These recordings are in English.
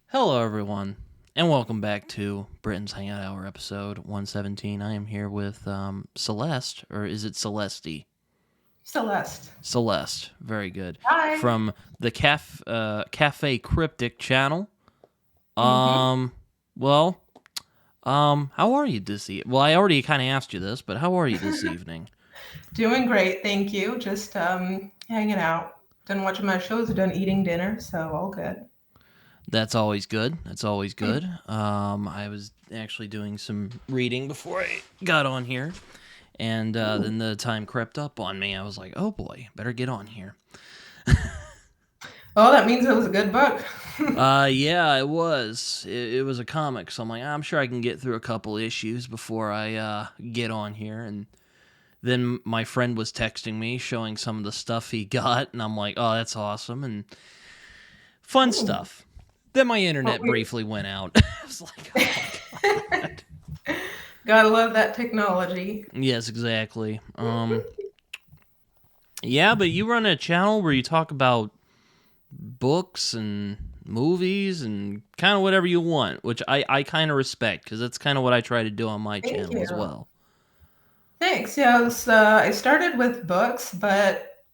Hello, everyone, and welcome back to Britton's Hangout Hour, episode 117. I am here with Celeste, or is it Celeste? Celeste. Celeste, very good. Hi. From the Cafe Cryptic channel. Mm-hmm. Well, how are you this evening? Well, I already kind of asked you this, but how are you this evening? Doing great, thank you. Just hanging out. Done watching my shows, done eating dinner, so all good. That's always good. That's always good. I was actually doing some reading before I got on here. And then the time crept up on me. I was like, oh boy, better get on here. Oh, that means it was a good book. Yeah, it was. It was a comic, so I'm like, I'm sure I can get through a couple issues before I get on here. And then my friend was texting me, showing some of the stuff he got, and I'm like, oh, that's awesome, and fun Ooh. stuff. Then my What internet we briefly went out. I was like, oh my god. Gotta love that technology. Yes, exactly. Yeah, but you run a channel where you talk about books and movies and kind of whatever you want, which I kind of respect because that's kind of what I try to do on my Thank channel you. as well. Thanks. I started with books, but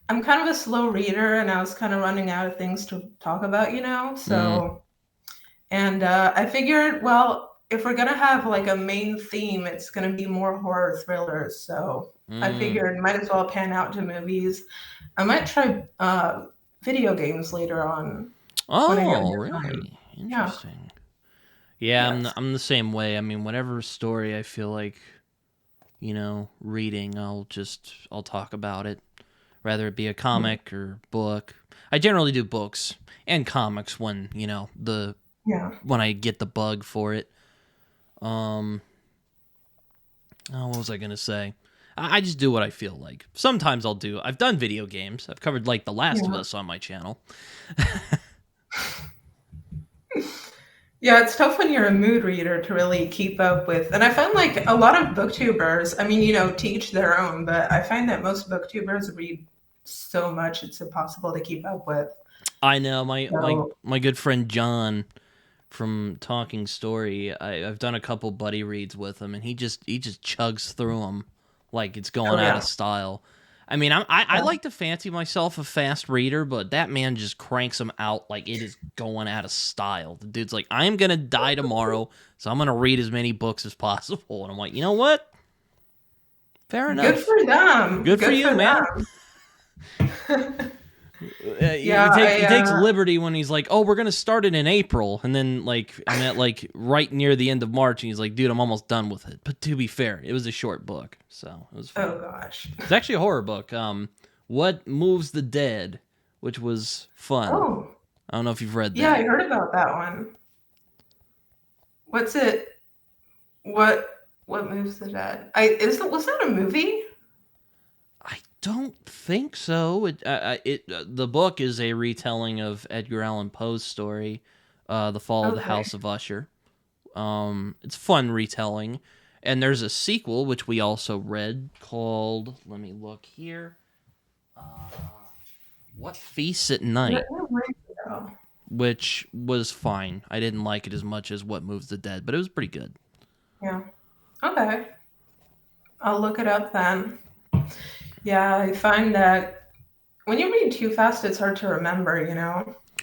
I'm kind of a slow reader, and I was kind of running out of things to talk about, Mm, So And I figured, well, if we're gonna have like a main theme, it's gonna be more horror thrillers. So I mm. figured might as well pan out to movies. I might try video games later on when I get Oh, more time. really? Yeah. Interesting. Yeah, Yes. I'm the same way. I mean, whatever story I feel like, reading, I'll talk about it, whether it be a comic or book. I generally do books and comics when, Yeah. when I get the bug for it. Um, what was I gonna say? I just do what I feel like. Sometimes I've done video games. I've covered like The Last of Yeah. Us on my channel. Yeah, it's tough when you're a mood reader to really keep up with. And I find like a lot of booktubers, I mean, teach their own, but I find that most booktubers read so much it's impossible to keep up with. I know my So, my good friend John from Talking Story. I've done a couple buddy reads with him, and he just chugs through them like it's going oh out of yeah. style. I mean, I Yeah. like to fancy myself a fast reader, but that man just cranks them out like it is going out of style. The dude's like, I am gonna die tomorrow, so I'm gonna read as many books as possible. And I'm like, you know what? Fair Good enough. for them. Good for Good you, for man. them. He, Yeah, he takes liberty when he's like, "Oh, we're gonna start it in April," and then like I'm at like right near the end of March, and he's like, "Dude, I'm almost done with it." But to be fair, it was a short book, so it was oh fine. gosh. It's actually a horror book. What Moves the Dead, which was fun. Oh, I don't know if you've read yeah, I that. heard about that one. What's it? What moves the dead? Was that a movie? I don't think so. The book is a retelling of Edgar Allan Poe's story, "The Fall of the Okay. House of Usher." It's fun retelling. And there's a sequel, which we also read, called, let me look here, uh, What Feasts at Let Night, me write it down. which was fine. I didn't like it as much as What Moves the Dead, but it was pretty good. Yeah. Okay. I'll look it up then. Yeah, I find that when you read too fast, it's hard to remember,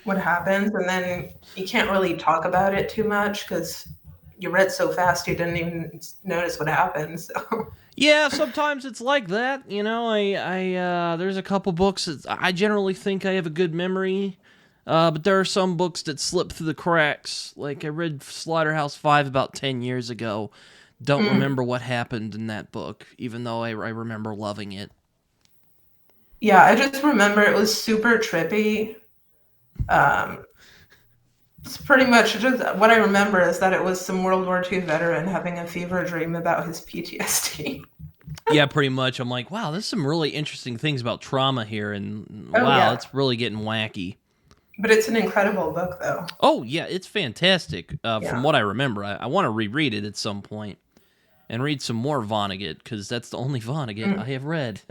what happens, and then you can't really talk about it too much because you read so fast you didn't even notice what happened. So, Yeah, sometimes it's like that. There's a couple books that I generally think I have a good memory. But there are some books that slip through the cracks. Like I read Slaughterhouse 5 about 10 years ago. Don't mm, remember what happened in that book, even though I remember loving it. yeah, I just remember it was super trippy. Um, it's pretty much just what I remember is that it was some World War II veteran having a fever dream about his PTSD. Yeah, pretty much. I'm like, wow, there's some really interesting things about trauma here, and Oh, wow, yeah. it's really getting wacky. But it's an incredible book, though. Oh, yeah, it's fantastic. From Yeah. what I remember, I want to reread it at some point and read some more Vonnegut, because that's the only Vonnegut I Mm. have read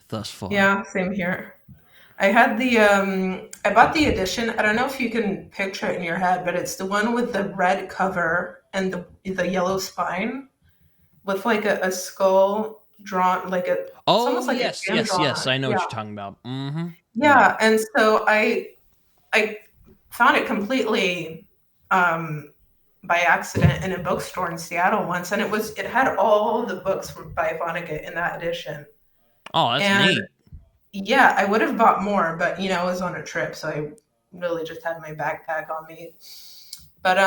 thus far. Yeah, same here. I had I bought the edition. I don't know if you can picture it in your head, but it's the one with the red cover and the yellow spine with like a skull drawn, like it's Oh, almost like a yes, hand yes, drawn yes. on it. I know what Yeah. you're talking about. Mm-hmm. Yeah. Yeah. And so I found it completely by accident in a bookstore in Seattle once, and it had all the books by Vonnegut in that edition. Oh, that's And neat. yeah, I would have bought more, but I was on a trip, so I really just had my backpack on me. But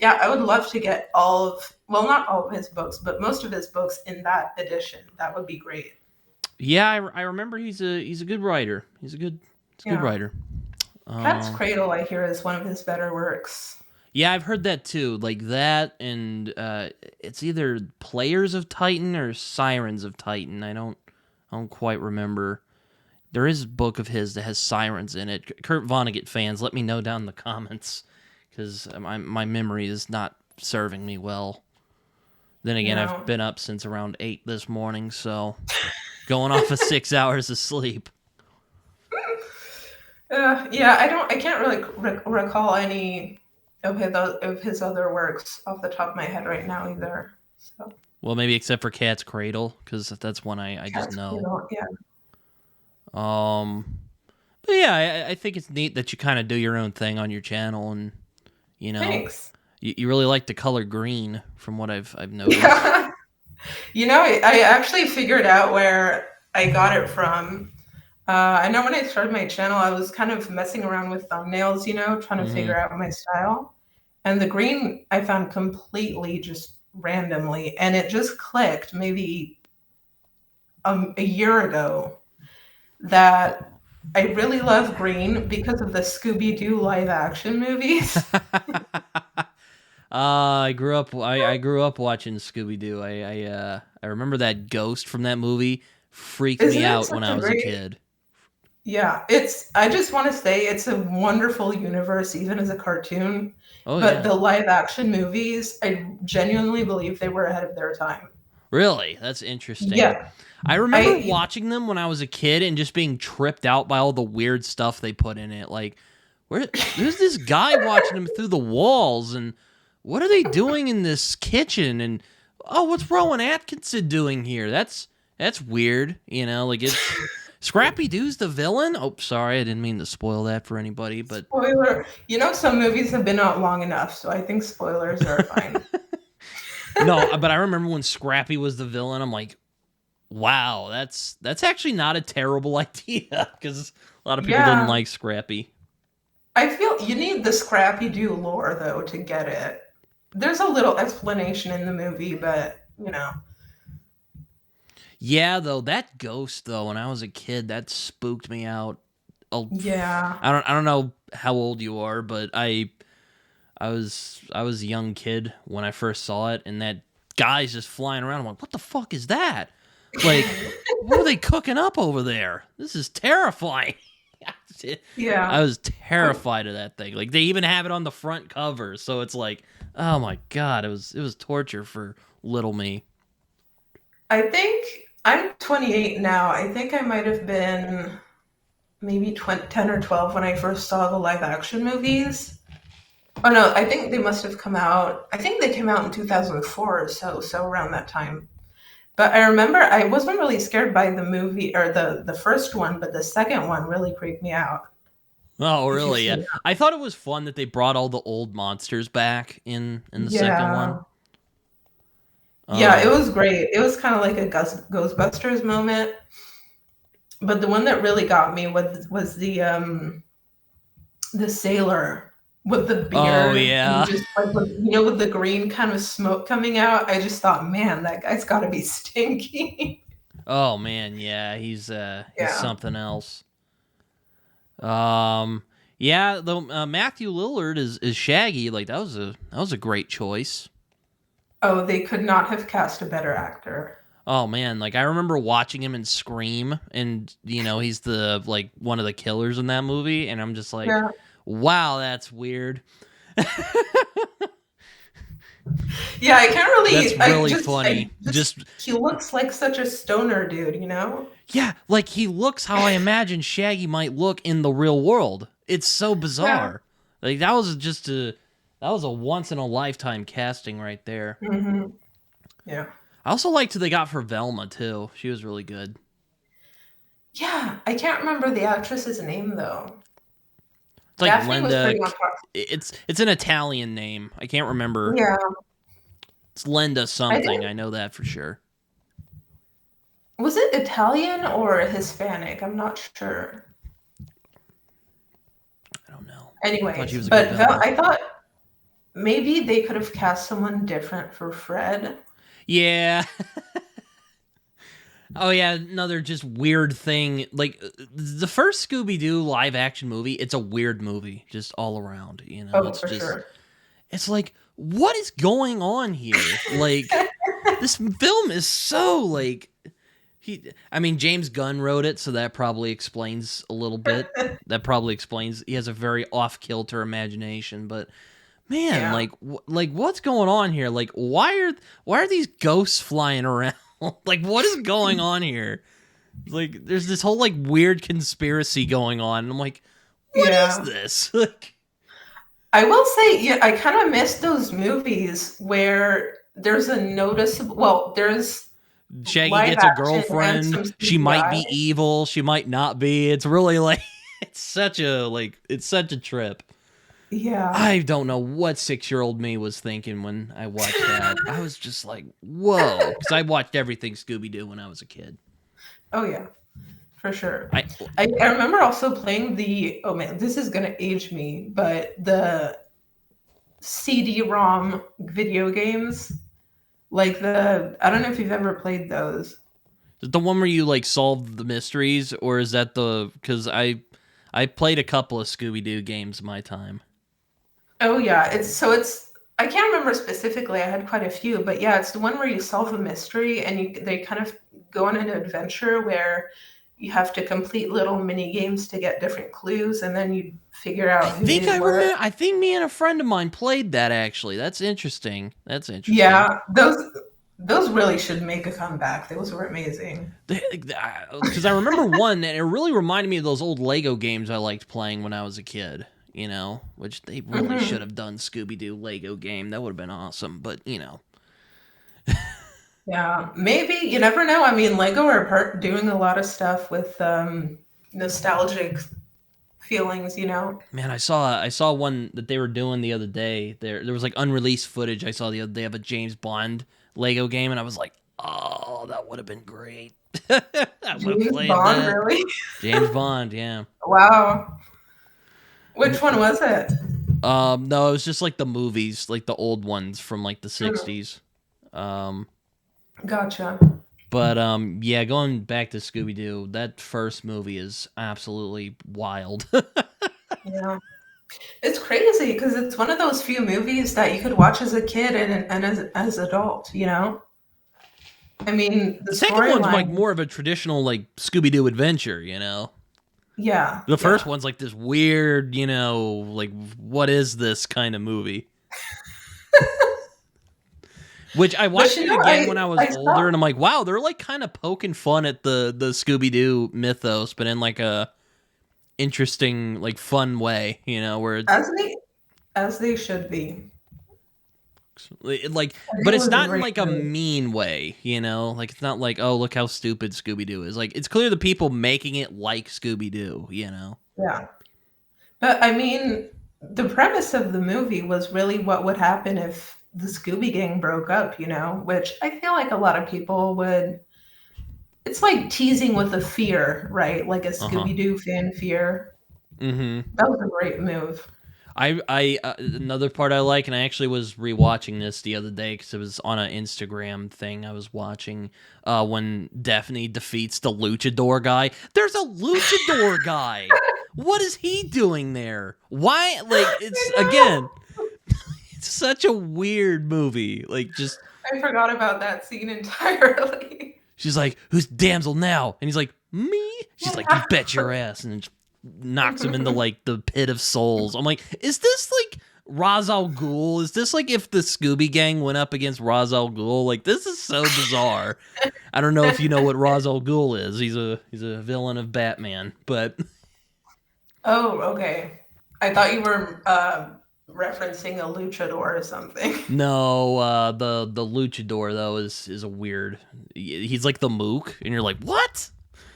yeah, I would love to get not all of his books, but most of his books in that edition. That would be great. Yeah, I remember he's a good writer. He's a good Yeah. writer. Cat's Cradle, I hear, is one of his better works. Yeah, I've heard that too. Like that, and it's either Players of Titan or Sirens of Titan. I don't quite remember. There is a book of his that has sirens in it. Kurt Vonnegut fans, let me know down in the comments, because my memory is not serving me well. Then again, I've been up since around 8 this morning, so going off of 6 hours of sleep. Yeah, I can't really recall any of his other works off the top of my head right now either. So. Well, maybe except for Cat's Cradle, because that's one I just know. Cradle, yeah. But yeah, I think it's neat that you kind of do your own thing on your channel, and Thanks. You really like the color green, from what I've noticed. Yeah. I actually figured out where I got it from. I know when I started my channel, I was kind of messing around with thumbnails, trying to figure out my style. And the green I found completely just randomly, and it just clicked maybe a year ago that I really love green because of the Scooby Doo live action movies. I grew up watching Scooby Doo. I remember that ghost from that movie freaked me out when I was a kid. Yeah, I just want to say it's a wonderful universe, even as a cartoon. Oh, but yeah. the live action movies, I genuinely believe they were ahead of their time. Really? That's interesting. Yeah. I remember watching them when I was a kid and just being tripped out by all the weird stuff they put in it. Like, who's this guy watching them through the walls, and what are they doing in this kitchen? And what's Rowan Atkinson doing here? That's weird. Like it's Scrappy Doo's the villain. Oh, sorry, I didn't mean to spoil that for anybody. But spoiler. Some movies have been out long enough, so I think spoilers are fine. No, but I remember when Scrappy was the villain. I'm like, wow, that's actually not a terrible idea, because a lot of people didn't like Scrappy. I feel you need the Scrappy Doo lore, though, to get it. There's a little explanation in the movie, but, Yeah, though, that ghost, though, when I was a kid, that spooked me out. Yeah. I don't know how old you are, but I was a young kid when I first saw it, and that guy's just flying around. I'm like, what the fuck is that? Like, what are they cooking up over there? This is terrifying. Yeah. I was terrified of that thing. Like, they even have it on the front cover, so it's like, oh my god, it was torture for little me. I think I'm 28 now. I think I might have been maybe 10 or 12 when I first saw the live action movies. Oh no, I think they must have come out. I think they came out in 2004 or so around that time. But I remember I wasn't really scared by the movie or the first one, but the second one really creeped me out. Oh, really? Yeah. I thought it was fun that they brought all the old monsters back in the second one. Yeah, it was great. It was kind of like a Ghostbusters moment. But the one that really got me was the sailor with the beard. Oh, yeah. And just like with the green kind of smoke coming out. I just thought, man, that guy's got to be stinky. Oh man, yeah, he's something else. Yeah, though Matthew Lillard is Shaggy. Like that was a great choice. Oh, they could not have cast a better actor. Oh man, like I remember watching him in Scream, and he's the one of the killers in that movie, and I'm just like, wow, that's weird. Yeah, I can't That's really. really funny. He looks like such a stoner dude, you know? Yeah, like he looks how I imagine Shaggy might look in the real world. It's so Yeah. bizarre. Like that was a once in a lifetime casting right there. Hmm. Yeah. I also liked who they got for Velma too. She was really good. Yeah, I can't remember the actress's name though. It's like Daphne was Linda. pretty much. It's an Italian name. I can't remember. Yeah, It's Linda I something. think I know that for sure. was it Italian or Hispanic? I'm not sure. I don't know. I thought she Anyways, was a good but Velma. I thought maybe they could have cast someone different for Fred. Yeah. Oh yeah, another just weird thing. Like the first Scooby Doo live action movie, it's a weird movie, just all around. Oh, It's for just, sure. it's like, what is going on here? Like, this film is so like, I mean, James Gunn wrote it, so that probably explains a little bit. That probably explains he has a very off kilter imagination, but man, Yeah. like what's going on here? Like, why are these ghosts flying around? Like, what is going on here? Like, there's this whole like weird conspiracy going on, and I'm like, what is Yeah. this? Like, I will say, yeah, I kind of miss those movies where there's a noticeable, well, there's Shaggy live gets a action and girlfriend. some She might CGI. be evil. She might not be. It's really like, it's such a trip. Yeah. I don't know what 6-year-old me was thinking when I watched that. I was just like, whoa, because I watched everything Scooby Doo when I was a kid. Oh, yeah, for sure. I I remember also playing oh man, this is going to age me, but the CD-ROM video games, like I don't know if you've ever played those. Is it the one where you like solve the mysteries, or is that because I played a couple of Scooby Doo games in my time. Oh yeah, I can't remember specifically. I had quite a few, but yeah, it's the one where you solve a mystery and they kind of go on an adventure where you have to complete little mini games to get different clues, and then you figure I out who think they I were. remember. I think me and a friend of mine played that actually. That's interesting. That's interesting. Yeah, those really should make a comeback. Those were amazing. Because I remember one, and it really reminded me of those old Lego games I liked playing when I was a kid. Which they really Hmm. should have done Scooby Doo Lego game. That would have been awesome. But Yeah, maybe you never know. I mean, Lego are doing a lot of stuff with nostalgic feelings. man, I saw one that they were doing the other day. There was like unreleased footage I saw the other day of a James Bond Lego game, and I was like, oh, that would have been great. I would have James played Bond, that. really? James Bond, yeah. Wow. Which one was it? No, it was just like the movies, like the old ones from like the Mm, '60s. Um, gotcha. but yeah, going back to Scooby Doo, that first movie is absolutely wild. Yeah. It's crazy because it's one of those few movies that you could watch as a kid and as adult. I mean, the The second one's like storyline, more of a traditional like Scooby Doo adventure. yeah, The first yeah. one's like this weird, like what is this kind of movie? Which I But watched it again when I was I older, saw, and I'm like, wow, they're like kind of poking fun at the Scooby Doo mythos, but in like a interesting, like fun way, where it's as they should be. like, I think but it it's was a not in great like a move. mean way, like it's not like, oh, look how stupid Scooby Doo is. Like it's clear the people making it like Scooby Doo. Yeah. But I mean, the premise of the movie was really what would happen if the Scooby Gang broke up, which I feel like a lot of people would. It's like teasing with a fear, right? Like a Uh huh. Scooby Doo fan fear. Mm-hmm. That was a great move. I another part I like, and I actually was rewatching this the other day because it was on an Instagram thing I was watching. When Daphne defeats the luchador guy. There's a luchador guy. What is he doing there? Why? Like it's I again, know. it's such a weird movie. Like just I forgot about that scene entirely. she's like, "Who's damsel now?" And he's like, "Me." She's like, "You bet your ass," and then knocks him into like the pit of souls. I'm like, is this like Ra's al Ghul. Is this like if the Scooby Gang went up against Ra's al Ghul? Like, this is so bizarre. I don't know if you know what Ra's al Ghul is. He's a villain of Batman, but Oh, okay. I thought you were referencing a luchador or something. no, the luchador though is a weird. He's like the Mook, and you're like, what?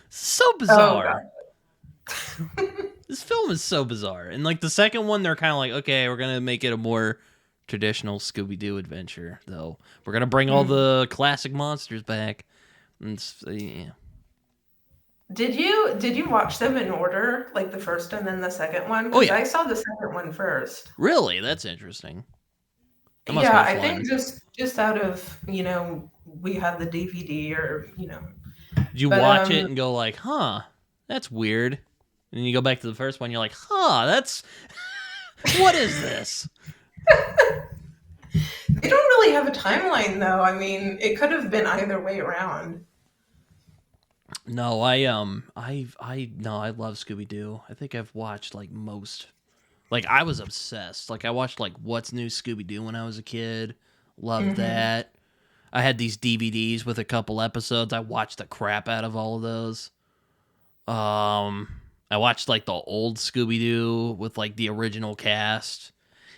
So Oh, bizarre. This film is so bizarre. And like the second one, they're kind of like, okay, we're gonna make it a more traditional Scooby Doo adventure, though. We're gonna bring all the classic monsters back. And yeah. Did you watch them in order, like the first and then the second one? Oh Because yeah, I saw the second one first. really? That's interesting. That must Yeah, have been I think fun. just out of, we had the DVD or, Did you but watch it and go like, huh, that's weird? And then you go back to the first one, you're like, huh, that's what is this? they don't really have a timeline though. I mean, it could have been either way around. No, no, I love Scooby Doo. I think I've watched like most. Like, I was obsessed. Like, I watched, like, What's New Scooby-Doo when I was a kid. Loved that. I had these DVDs with a couple episodes. I watched the crap out of all of those. I watched, like, the old Scooby-Doo with, like, the original cast.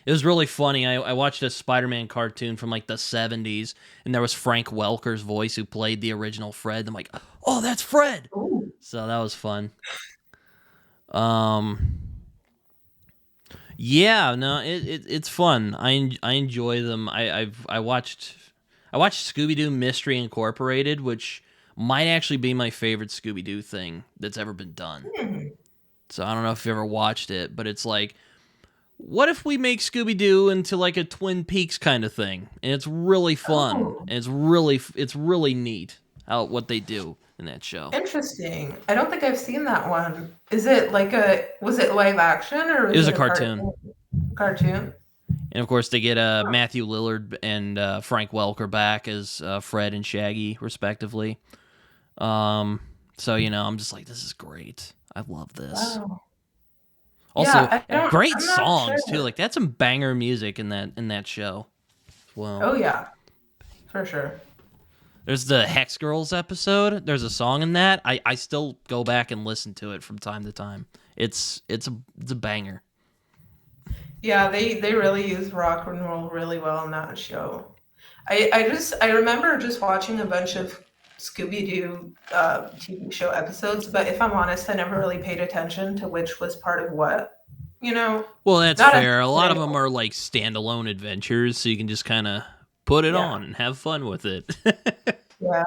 It was really funny. I watched a Spider-Man cartoon from, like, the 70s, and there was Frank Welker's voice who played the original Fred. I'm like, oh, that's Fred! Ooh. So that was fun. Yeah, no, it's fun. I enjoy them. I watched Scooby Doo Mystery Incorporated, which might actually be my favorite Scooby Doo thing that's ever been done. So I don't know if you ever watched it, but it's like, what if we make Scooby Doo into like a Twin Peaks kind of thing? And it's really fun, Oh, and it's really neat how what they do in that show. interesting. I don't think I've seen that one. Was it live action or It was was a it a cartoon. cartoon? And of course, they get Matthew Lillard and Frank Welker back as Fred and Shaggy, respectively. So I'm just like, this is great. I love this. Wow. Also, Yeah, great I'm not songs too. sure. Like, that's some banger music in that show. Well, Oh yeah, for sure. there's the Hex Girls episode. There's a song in that. I still go back and listen to it from time to time. It's a banger. Yeah, they really use rock and roll really well in that show. I remember just watching a bunch of Scooby Doo TV show episodes, but if I'm honest, I never really paid attention to which was part of what. You know, Well, that's not fair. A lot of as them are like standalone adventures, so you can just kind of put it yeah, on and have fun with it. yeah.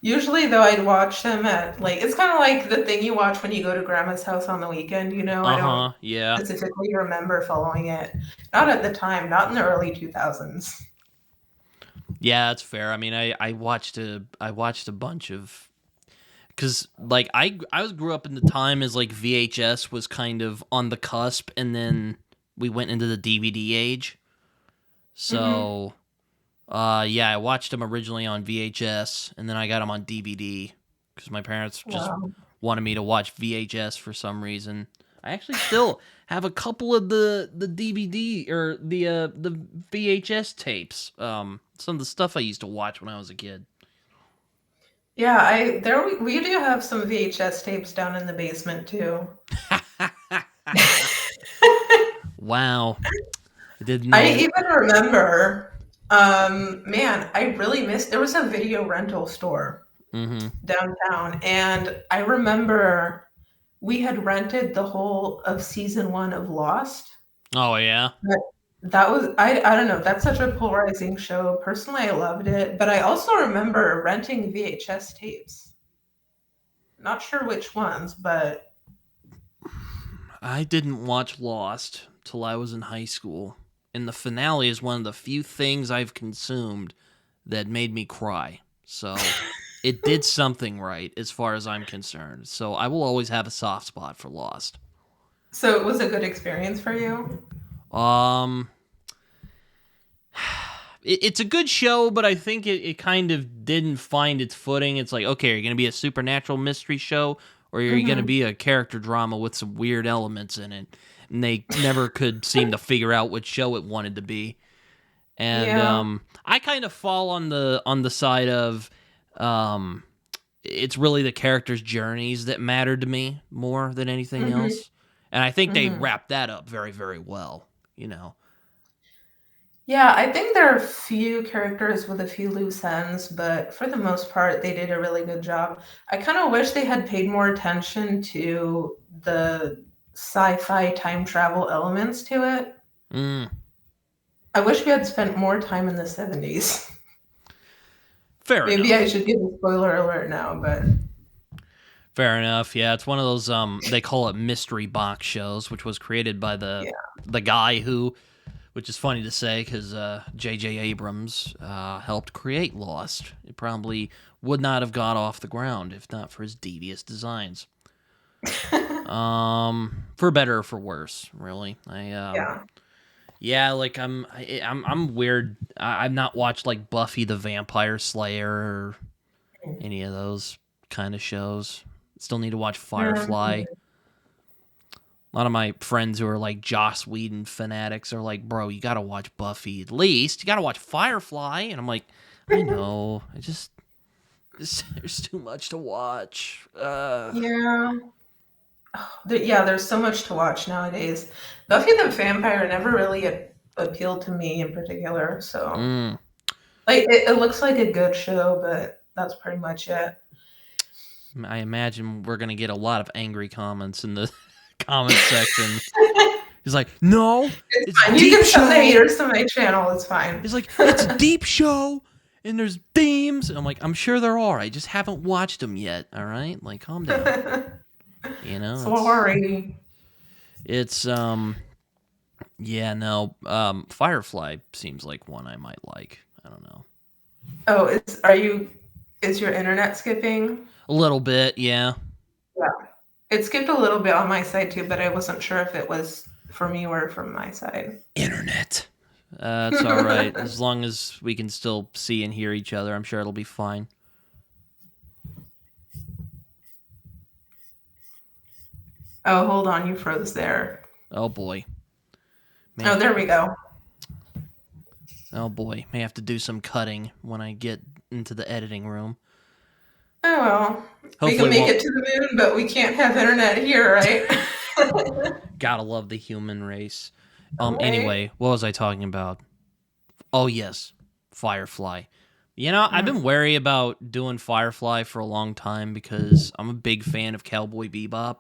Usually, though, I'd watch them at like it's kind of like the thing you watch when you go to grandma's house on the weekend. I don't Uh-huh. Yeah. specifically remember following it. Not at the time, not in the early 2000s. Yeah, that's fair. I mean, I watched a bunch of cuz like I grew up in the time as like VHS was kind of on the cusp, and then we went into the DVD age. Hmm. So, yeah, I watched them originally on VHS, and then I got them on DVD cuz my parents just Wow. wanted me to watch VHS for some reason. I actually still have a couple of the DVD or the VHS tapes. Some of the stuff I used to watch when I was a kid. Yeah, we do have some VHS tapes down in the basement too. Wow, I didn't I know. even remember, man, I really missed. There was a video rental store Mm-hmm. downtown, and I remember we had rented the whole of season one of Lost. Oh yeah. But that was I don't know. That's such a polarizing show. Personally, I loved it, but I also remember renting VHS tapes. Not sure which ones, but I didn't watch Lost till I was in high school, and the finale is one of the few things I've consumed that made me cry. So it did something right as far as I'm concerned. So I will always have a soft spot for Lost. so it was a good experience for you. Um, it's a good show, but I think it kind of didn't find its footing. It's like, okay, are you going to be a supernatural mystery show, or are you going to Hmm. be a character drama with some weird elements in it? and they never could seem to figure out what show it wanted to be. And Yeah. I kind of fall on the side of it's really the characters' journeys that matter to me more than anything Hmm. else. And I think they Hmm. wrap that up very, very well, you know. Yeah, I think there are a few characters with a few loose ends, but for the most part, they did a really good job. I kind of wish they had paid more attention to the sci-fi time travel elements to it. Mm, I wish we had spent more time in the 70s. fair Maybe I enough. should give a spoiler alert now, but Fair enough. Yeah, it's one of those they call it mystery box shows, which was created by yeah. the guy who, which is funny to say because J.J. Abrams helped create Lost. It probably would not have got off the ground if not for his devious designs. For better or for worse, really. Yeah. Yeah, like I'm weird. I've not watched like Buffy the Vampire Slayer or any of those kind of shows. Still need to watch Firefly. Mhm. A lot of my friends who are like Joss Whedon fanatics are like, bro, you gotta watch Buffy at least. You gotta watch Firefly. And I'm like, I know. There's too much to watch. Yeah. Yeah, there's so much to watch nowadays. Buffy the Vampire never really appealed to me in particular, so mm, like it looks like a good show, but that's pretty much it. I imagine we're gonna get a lot of angry comments in the comment section. He's like, no, It's it's fine. You deep can send the show. haters to my channel. It's fine. He's like, it's deep show, and there's themes. And I'm like, I'm sure there are. I just haven't watched them yet. All right, like, calm down. You know, Sorry. it's yeah, no, Firefly seems like one I might like. I don't know, Oh, is your internet skipping? a little bit, yeah. Yeah. It skipped a little bit on my side too, but I wasn't sure if it was from you or from my side. Internet. It's all right as long as we can still see and hear each other. I'm sure it'll be fine. Oh, hold on, you froze there. Oh boy, Oh, may there we go. oh boy, may have to do some cutting when I get into the editing room. Oh well. We can Hopefully, make won't. it to the moon, but we can't have internet here, right? Gotta love the human race. Right? Anyway, what was I talking about? Oh yes, Firefly. You know, I've been Mm. wary about doing Firefly for a long time because I'm a big fan of Cowboy Bebop,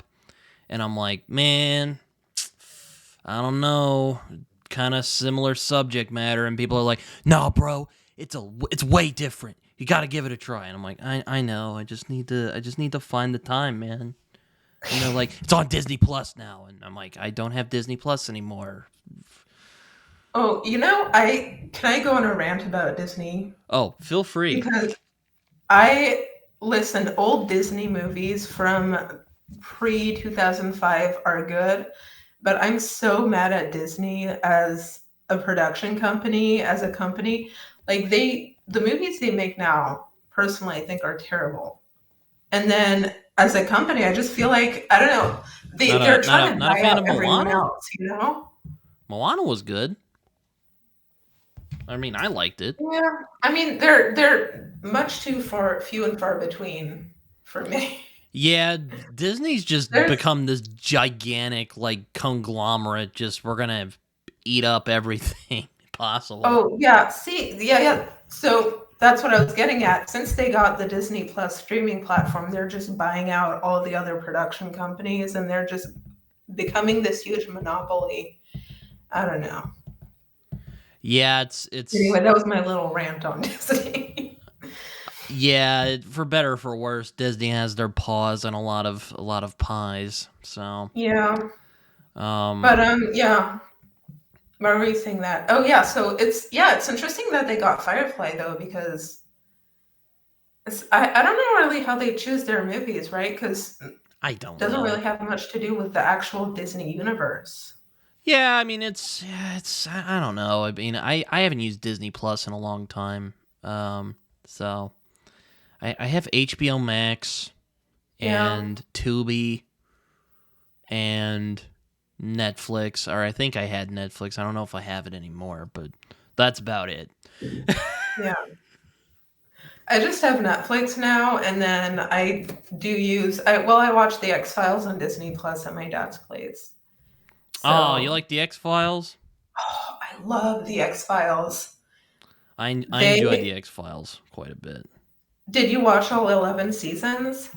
and I'm like, man, I don't know, kind of similar subject matter, and people are like, nah, bro, it's way different. You got to give it a try, and I'm like, I know, I just need to find the time, man. And they're like, it's on Disney Plus now, and I'm like, I don't have Disney Plus anymore. Oh, I go on a rant about Disney Oh, feel free. because I listen, old Disney movies from pre 2005 are good, but I'm so mad at Disney as a production company, as a company. Like the movies they make now, personally, I think are terrible. And then as a company, I just feel like I don't know, they're trying to Not a buy fan out of everyone Moana. else, you know? Moana was good. I mean, I liked it. Yeah. I mean, they're much too far few and far between for me. Yeah, Disney's just There's become this gigantic like conglomerate. Just we're gonna eat up everything possible. Oh, yeah, see, yeah, yeah. So that's what I was getting at. Since they got the Disney Plus streaming platform, they're just buying out all the other production companies and they're just becoming this huge monopoly. I don't know. Yeah, Anyway, that was my little rant on Disney. yeah, for better or for worse, Disney has their paws on a lot of pies. So, Yeah. um, But yeah. Why were you saying that? Oh yeah, so it's interesting that they got Firefly though, because I don't know really how they choose their movies, right? Because it I don't doesn't know. really have much to do with the actual Disney universe. Yeah, I mean it's I don't know. I mean I haven't used Disney Plus in a long time. So I have HBO Max Yeah. and Tubi and Netflix, or I think I had Netflix. I don't know if I have it anymore, but that's about it. Yeah. I just have Netflix now, and then I do use I watch the X-Files on Disney Plus at my dad's place. Oh, you So, like the X-Files? oh, I love the X-Files. I enjoy the They X-Files quite a bit. Did you watch all 11 seasons?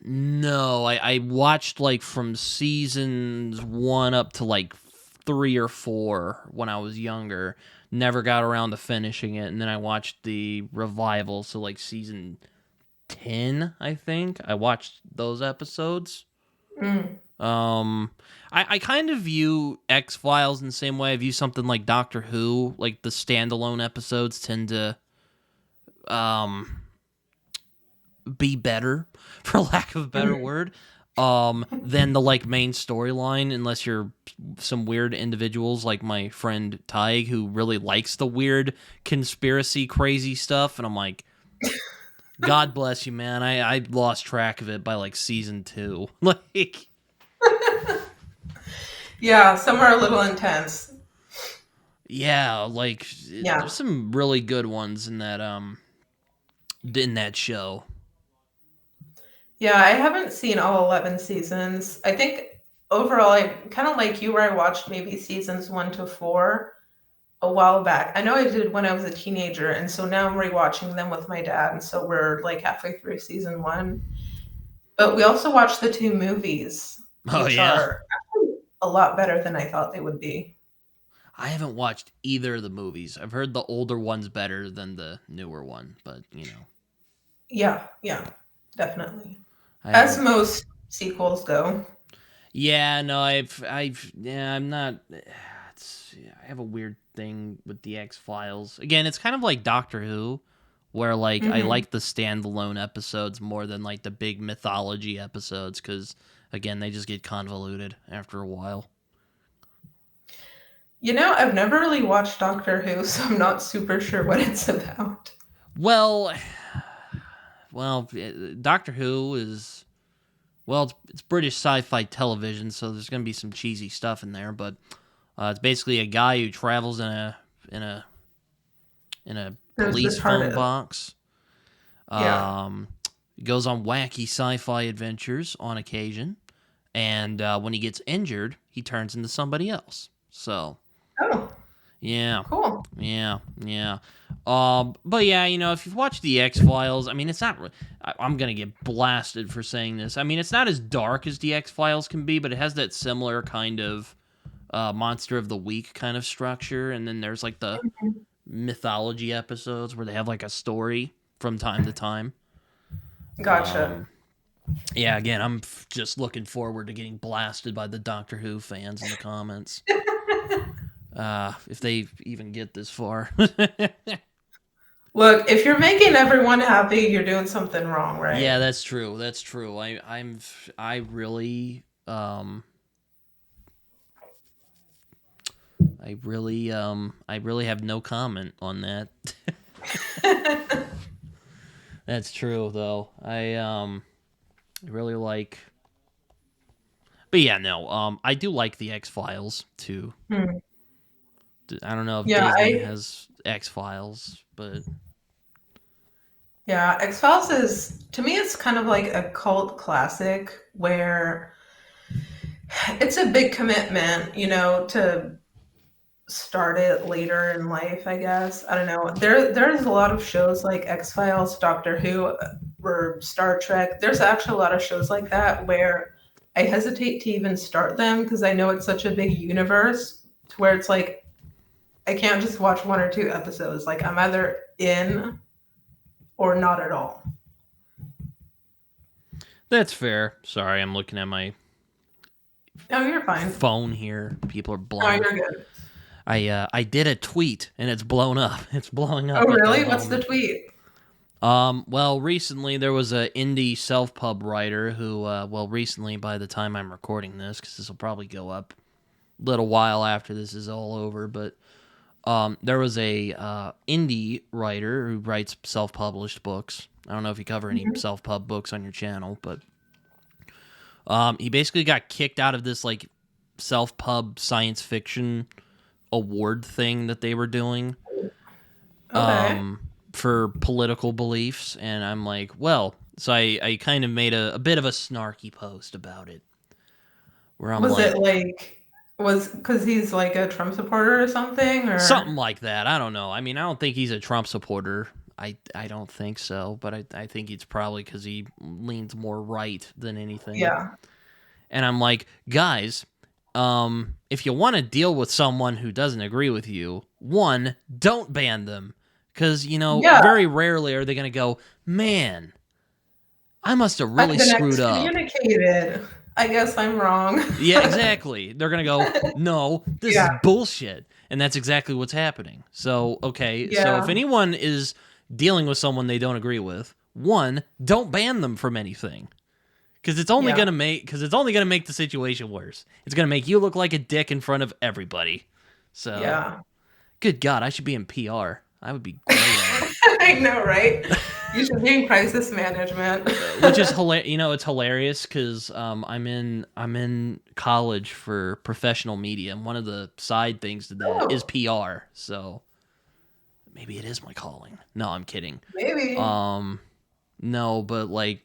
No, I watched like from seasons 1 up to like 3 or 4 when I was younger. Never got around to finishing it, and then I watched the revival, so like season 10, I think. I watched those episodes. Mm. Um, I kind of view X Files in the same way I view something like Doctor Who. Like the standalone episodes tend to um be better, for lack of a better word, than the like main storyline. Unless you're some weird individuals like my friend Tig, who really likes the weird conspiracy crazy stuff, and I'm like, God bless you, man. I lost track of it by like season 2. Like. Yeah, some are a little intense. Yeah, like Yeah. there's some really good ones in that show. Yeah, I haven't seen all 11 seasons. I think overall, I kind of like you, where I watched maybe seasons 1 to 4 a while back. I know I did when I was a teenager, and so now I'm rewatching them with my dad, and so we're like halfway through season 1. But we also watched the 2 movies, Oh which yeah, are actually a lot better than I thought they would be. I haven't watched either of the movies. I've heard the older one's better than the newer one, but Yeah, yeah, definitely. I As haven't. most sequels go. Yeah, no, yeah, I'm not. I have a weird thing with the X Files. Again, it's kind of like Doctor Who, where like I Hmm. like the standalone episodes more than like the big mythology episodes, because again, they just get convoluted after a while. I've never really watched Doctor Who, so I'm not super sure what it's about. Well, Doctor Who is it's British sci-fi television, so there's gonna be some cheesy stuff in there, but it's basically a guy who travels in a in a There's the police phone TARDIS. box. Yeah. Um, Goes on wacky sci-fi adventures on occasion, and when he gets injured, he turns into somebody else. So Oh, yeah, cool. yeah. But yeah, if you've watched the X Files, I mean, it's not. I'm gonna get blasted for saying this. I mean, it's not as dark as the X Files can be, but it has that similar kind of monster of the week kind of structure. And then there's like the mythology episodes where they have like a story from time to time. Gotcha. Yeah, again, I'm just looking forward to getting blasted by the Doctor Who fans in the comments. If they even get this far. Look, if you're making everyone happy, you're doing something wrong, right? Yeah, that's true. That's true. I really I really have no comment on that. That's true though. I really like. But yeah, no. I do like the X Files too. Hmm. I don't know if Yeah, Disney I has X Files, but yeah, X-Files is, to me, it's kind of like a cult classic where it's a big commitment, to start it later in life, I guess. I don't know. There's a lot of shows like X-Files, Doctor Who, or Star Trek. There's actually a lot of shows like that where I hesitate to even start them because I know it's such a big universe to where it's like I can't just watch 1 or 2 episodes. Like I'm either in or not at all. that's fair. Sorry, I'm looking at my Oh, you're fine. phone here. People are Oh, blowing. you're good. I did a tweet and it's blown up. It's blowing Oh, up at the really? What's the moment. tweet? Well, recently there was a indie self-pub writer who, recently by the time I'm recording this, because this will probably go up a little while after this is all over, but there was a indie writer who writes self-published books. I don't know if you cover any Mhm. self-pub books on your channel, but He basically got kicked out of this like self-pub science fiction award thing that they were doing Okay. for political beliefs, and I'm like, well, so I kind of made a bit of a snarky post about it, where I'm Was like, it like was because he's like a Trump supporter or something, something or like that. I don't know. I mean, I don't think he's a Trump supporter. I don't think so, but I think it's probably because he leans more right than anything. yeah, And I'm like, guys, if you want to deal with someone who doesn't agree with you, one, don't ban them. Because, yeah. very rarely are they going to go, man, I must have I've really been screwed up. excommunicated. I guess I'm wrong. Yeah, exactly. They're going to go, no, this is Yeah, bullshit. And that's exactly what's happening. So, okay, so if yeah, anyone is dealing with someone they don't agree with, one, don't ban them from anything. Because it's only yeah. gonna make the situation worse. It's gonna make you look like a dick in front of everybody. So, Yeah. good God, I should be in PR. I would be great at it. I know, right? You should be in crisis management. Which is hilarious. It's hilarious because I'm in college for professional media, and one of the side things to that is Oh, PR. So maybe it is my calling. No, I'm kidding. maybe. No, but like,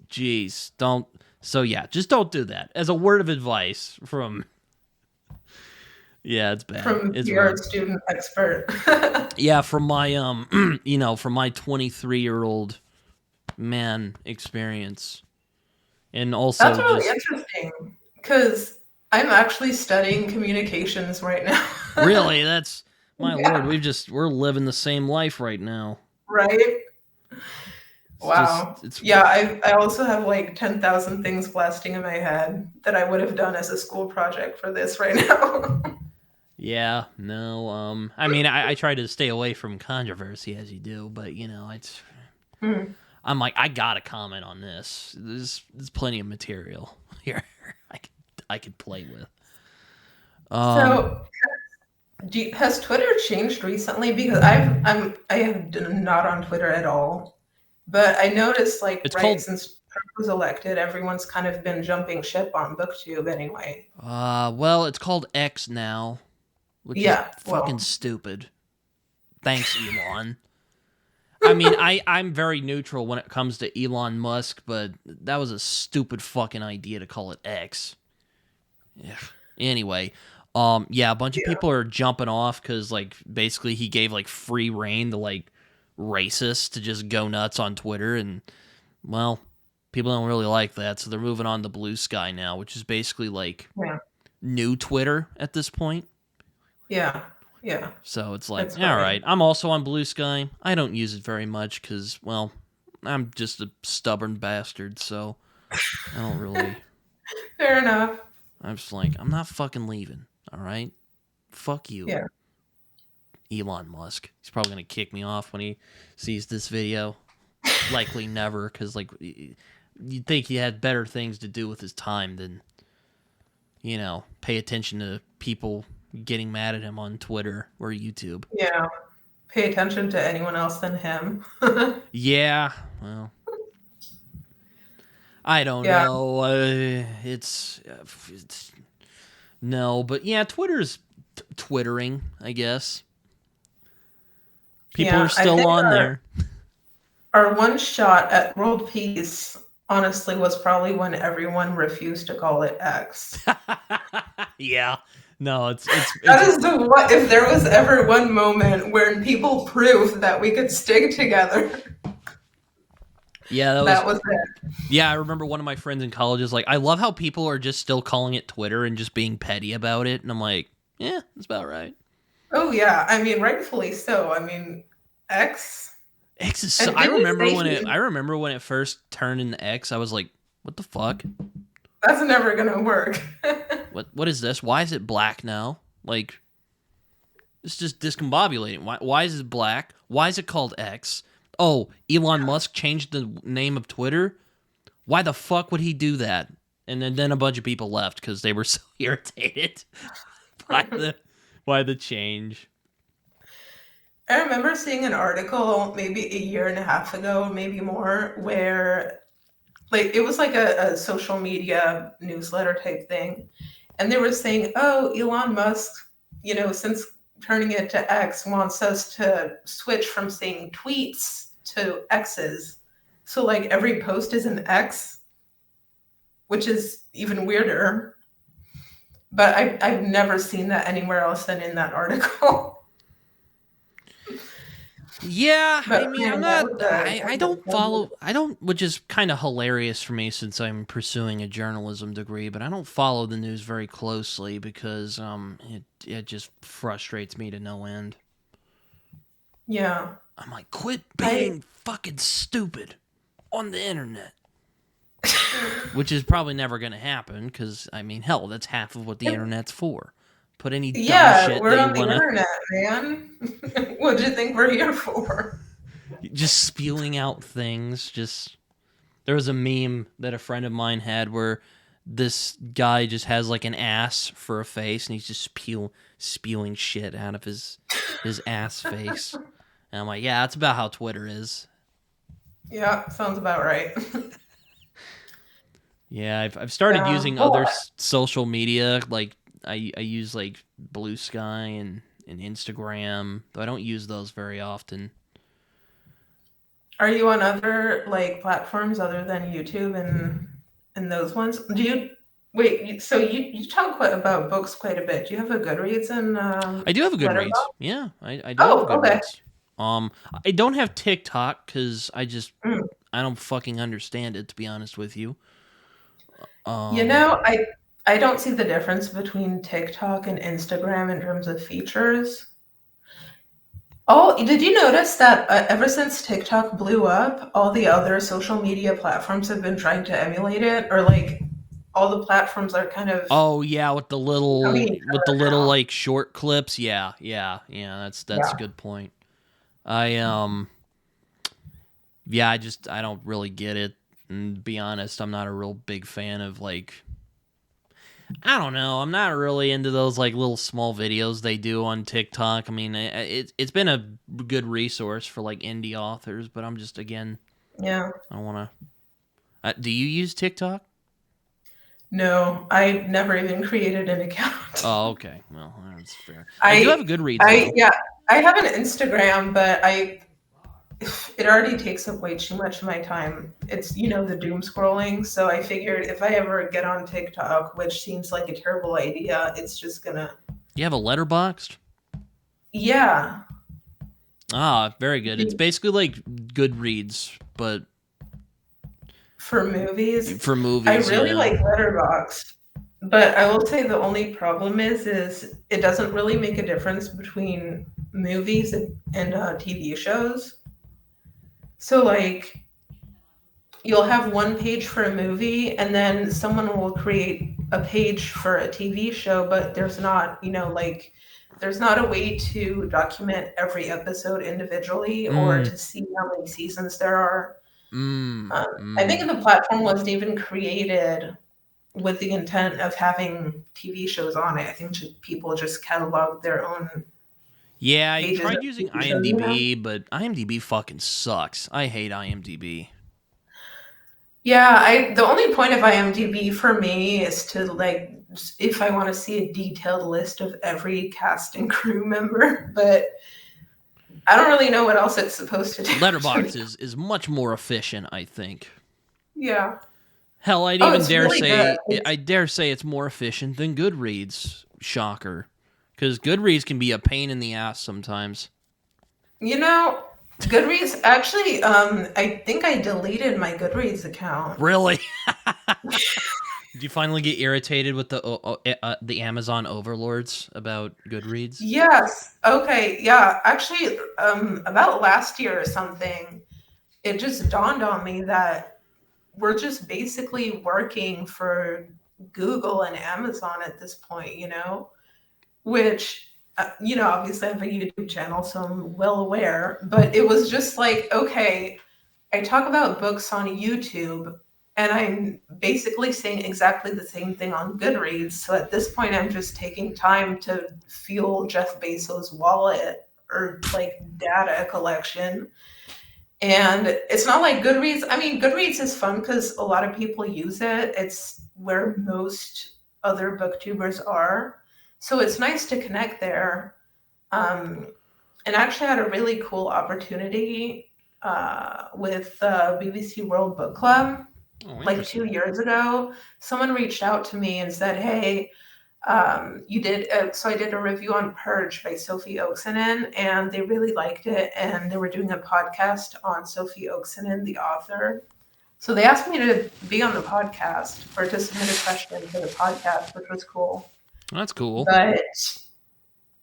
geez, don't. So yeah, just don't do that. As a word of advice from. Yeah, it's bad. From It's PR rough. student expert. Yeah, from my from my 23-year-old man experience, and That's also really just interesting because I'm actually studying communications right now. really, that's my lord. Yeah, We're living the same life right now. right? It's just Wow. Yeah, I also have like 10,000 things blasting in my head that I would have done as a school project for this right now. yeah, no. I mean, I try to stay away from controversy as you do, but it's. Hmm. I'm like, I gotta comment on this. There's plenty of material here. I could I could play with. Um, So, has Twitter changed recently? Because I have not on Twitter at all, but I noticed like it's right called since Trump was elected, everyone's kind of been jumping ship on BookTube anyway. well, it's called X now, which is Yeah, fucking well, stupid. Thanks, Elon. I mean, I'm very neutral when it comes to Elon Musk, but that was a stupid fucking idea to call it X. Yeah. Anyway, yeah, a bunch of yeah, people are jumping off because like basically he gave like free reign to like racists to just go nuts on Twitter, and well, people don't really like that, so they're moving on to Blue Sky now, which is basically like yeah, new Twitter at this point. yeah, yeah. So it's like, That's all funny. right, I'm also on Blue Sky. I don't use it very much because, well, I'm just a stubborn bastard, so I don't really. Fair enough. I'm just like, I'm not fucking leaving, all right? Fuck you, Yeah. Elon Musk. He's probably going to kick me off when he sees this video. Likely never, because, like, you'd think he had better things to do with his time than, pay attention to people getting mad at him on Twitter or YouTube. Yeah. Pay attention to anyone else than him. Yeah, well, I don't Yeah. know. It's no, but yeah, Twitter's twittering, I guess. People are Yeah. I still think on there. our one shot at world peace, honestly, was probably when everyone refused to call it X. Yeah. No, That is the what if there was ever one moment where people proved that we could stick together, yeah, that was it. yeah, I remember one of my friends in college is like, I love how people are just still calling it Twitter and just being petty about it, and I'm like, yeah, that's about right. Oh yeah. I mean, rightfully so. I mean, X. X is And I didn't remember he when say I remember when it first turned into X, I was like, what the fuck? that's never gonna work? What is this? Why is it black now? Like, it's just discombobulating. Why is it black? Why is it called X? Oh, Elon Musk changed the name of Twitter? Why the fuck would he do that? And then a bunch of people left because they were so irritated by the change. I remember seeing an article maybe a year and a half ago, maybe more, where like it was like a social media newsletter type thing, and they were saying, "Oh, Elon Musk, since turning it to X, wants us to switch from saying tweets to X's. So like every post is an X, which is even weirder. But I've never seen that anywhere else than in that article." Yeah, But I mean, man, I'm that not. was I don't follow. I don't, which is kind of hilarious for me since I'm pursuing a journalism degree. But I don't follow the news very closely because it just frustrates me to no end. yeah. I'm like, quit I being fucking stupid on the internet, which is probably never going to happen because I mean, hell, that's half of what the internet's for. Put any dumb Yeah, shit we're that you on the want to. internet, man. What do you think we're here for? Just spewing out things. Just there was a meme that a friend of mine had where this guy just has like an ass for a face and he's just spewing shit out of his ass face. And I'm like, yeah, that's about how Twitter is. Yeah, sounds about right. Yeah, I've started Yeah. using Well, other social media. Like I use like Blue Sky and Instagram, though I don't use those very often. are you on other like platforms other than YouTube and those ones? Do you wait? So you talk quite about books quite a bit. Do you have a Goodreads and I do have a Goodreads. Letterboxd? Yeah, I do have a Oh, okay. Goodreads. I don't have TikTok because Mm. I don't fucking understand it, to be honest with you. You Um, know, I don't see the difference between TikTok and Instagram in terms of features. Oh, did you notice that ever since TikTok blew up, all the other social media platforms have been trying to emulate it, or like all the platforms are kind of oh yeah, coming each with the other little now. like short clips. Yeah. That's a Yeah. good point. I yeah, I don't really get it. And to be honest, I'm not a real big fan of like I don't know. I'm not really into those like little small videos they do on TikTok. I mean, it's been a good resource for like indie authors, but I'm just again, Yeah. I don't want to. Do you use TikTok? No, I never even created an account. Oh, okay. Well, that's fair. I do have a I, Goodreads though. yeah, I have an Instagram, but it already takes up way too much of my time. It's, the doom scrolling. So I figured if I ever get on TikTok, which seems like a terrible idea, it's just gonna, You have a Letterboxd? yeah. Ah, very good. It's basically like Goodreads, but For movies, for I movies. really Yeah. like Letterboxd, but I will say the only problem is it doesn't really make a difference between movies and TV shows. So like you'll have one page for a movie and then someone will create a page for a TV show, but there's not, like there's not a way to document every episode individually or Mm. to see how many seasons there are. Mm. I think Mm. the platform wasn't even created with the intent of having TV shows on it. I think people just catalog their own Yeah, I pages of tried using TV shows. IMDb, but IMDb fucking sucks. I hate IMDb. Yeah, the only point of IMDb for me is to like if I want to see a detailed list of every cast and crew member, but I don't really know what else it's supposed to do. Letterbox is much more efficient, I think. Yeah. Hell, I'd Oh, even it's really good. I dare say it's more efficient than Goodreads. Shocker. Because Goodreads can be a pain in the ass sometimes. You know, Goodreads actually, I think I deleted my Goodreads account. Really? Did you finally get irritated with the Amazon overlords about Goodreads? Yes. Okay. Yeah. Actually, about last year or something, it just dawned on me that we're just basically working for Google and Amazon at this point, which, obviously I have a YouTube channel, so I'm well aware, but it was just like, okay, I talk about books on YouTube and I'm basically saying exactly the same thing on Goodreads. So at this point, I'm just taking time to fuel Jeff Bezos' wallet or like data collection. And it's not like Goodreads. I mean, Goodreads is fun because a lot of people use it. It's where most other booktubers are. So it's nice to connect there. Um, and I actually had a really cool opportunity with BBC World Book Club Oh, like interesting. 2 years ago. Someone reached out to me and said, "Hey, you did." So I did a review on Purge by Sophie Oaksonen, and they really liked it. And they were doing a podcast on Sophie Oaksonen, the author. So they asked me to be on the podcast or to submit a question for the podcast, which was cool. That's cool. But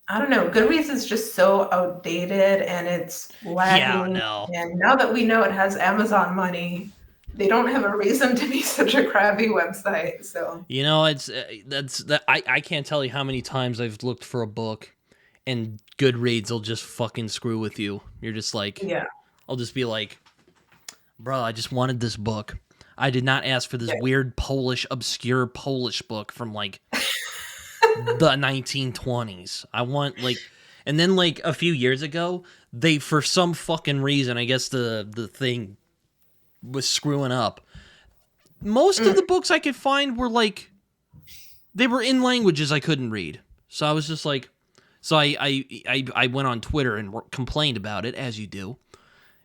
I don't know. Goodreads is just so outdated and it's Yeah, lagging. no. And now that we know it has Amazon money, they don't have a reason to be such a crappy website. So You know, it's that's that. I can't tell you how many times I've looked for a book, and Goodreads will just fucking screw with you. You're just like, yeah, I'll just be like, bro, I just wanted this book. I did not ask for this yeah, weird obscure Polish book from like the 1920s. I want like, and then like a few years ago, they for some fucking reason, I guess the thing was screwing up. Most of the books I could find were like they were in languages I couldn't read. So I was just like, so I went on Twitter and complained about it, as you do.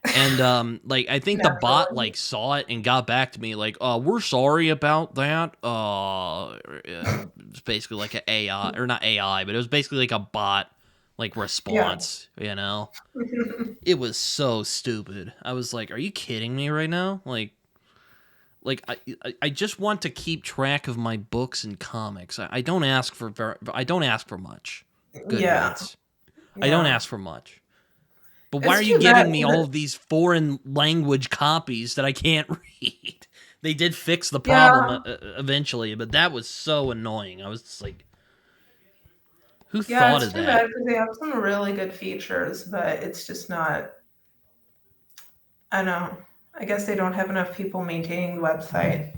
And like I think the bot naturally. like saw it and got back to me like, we're sorry about that. It's basically like an AI or not AI, but it was basically like a bot like Yeah. response, you know? It was so stupid. I was like, are you kidding me right now? Like I just want to keep track of my books and comics. I don't ask for I don't ask for much. Yeah. Goodreads. I don't Yeah. ask for much. But why are It's you too bad. giving me all of these foreign language copies that I can't read? They did fix the problem Yeah. eventually, but that was so annoying. I was just like, who Yeah, thought it's of too that? bad because they have some really good features, but it's just not, I don't know. I guess they don't have enough people maintaining the website.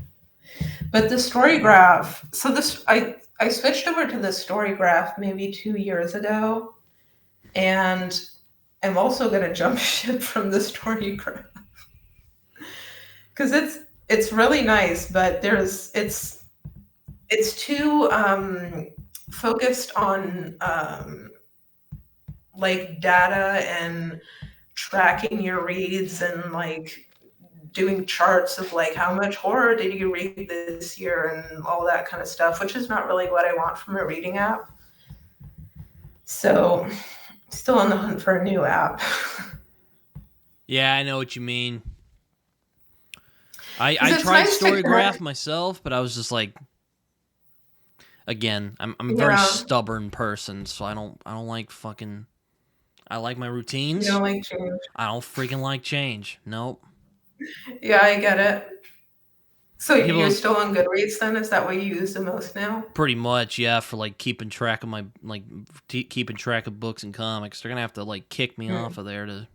But the story graph, so this I switched over to the story graph maybe 2 years ago, and I'm also gonna jump ship from the story graph because it's really nice, but it's too focused on like data and tracking your reads and like doing charts of like how much horror did you read this year and all that kind of stuff, which is not really what I want from a reading app. So still on the hunt for a new app. Yeah, I know what you mean. Because I it's tried nice to Storygraph connect. myself, but I was just like, again, I'm a very Yeah, stubborn person, so I don't like fucking. I like my you routines. know, like change. I don't freaking like change. Nope. Yeah, I get it. So you're People still on Goodreads then? Is that what you use the most now? pretty much, yeah, for like keeping track of my keeping track of books and comics. They're gonna have to like kick me Mm. off of there to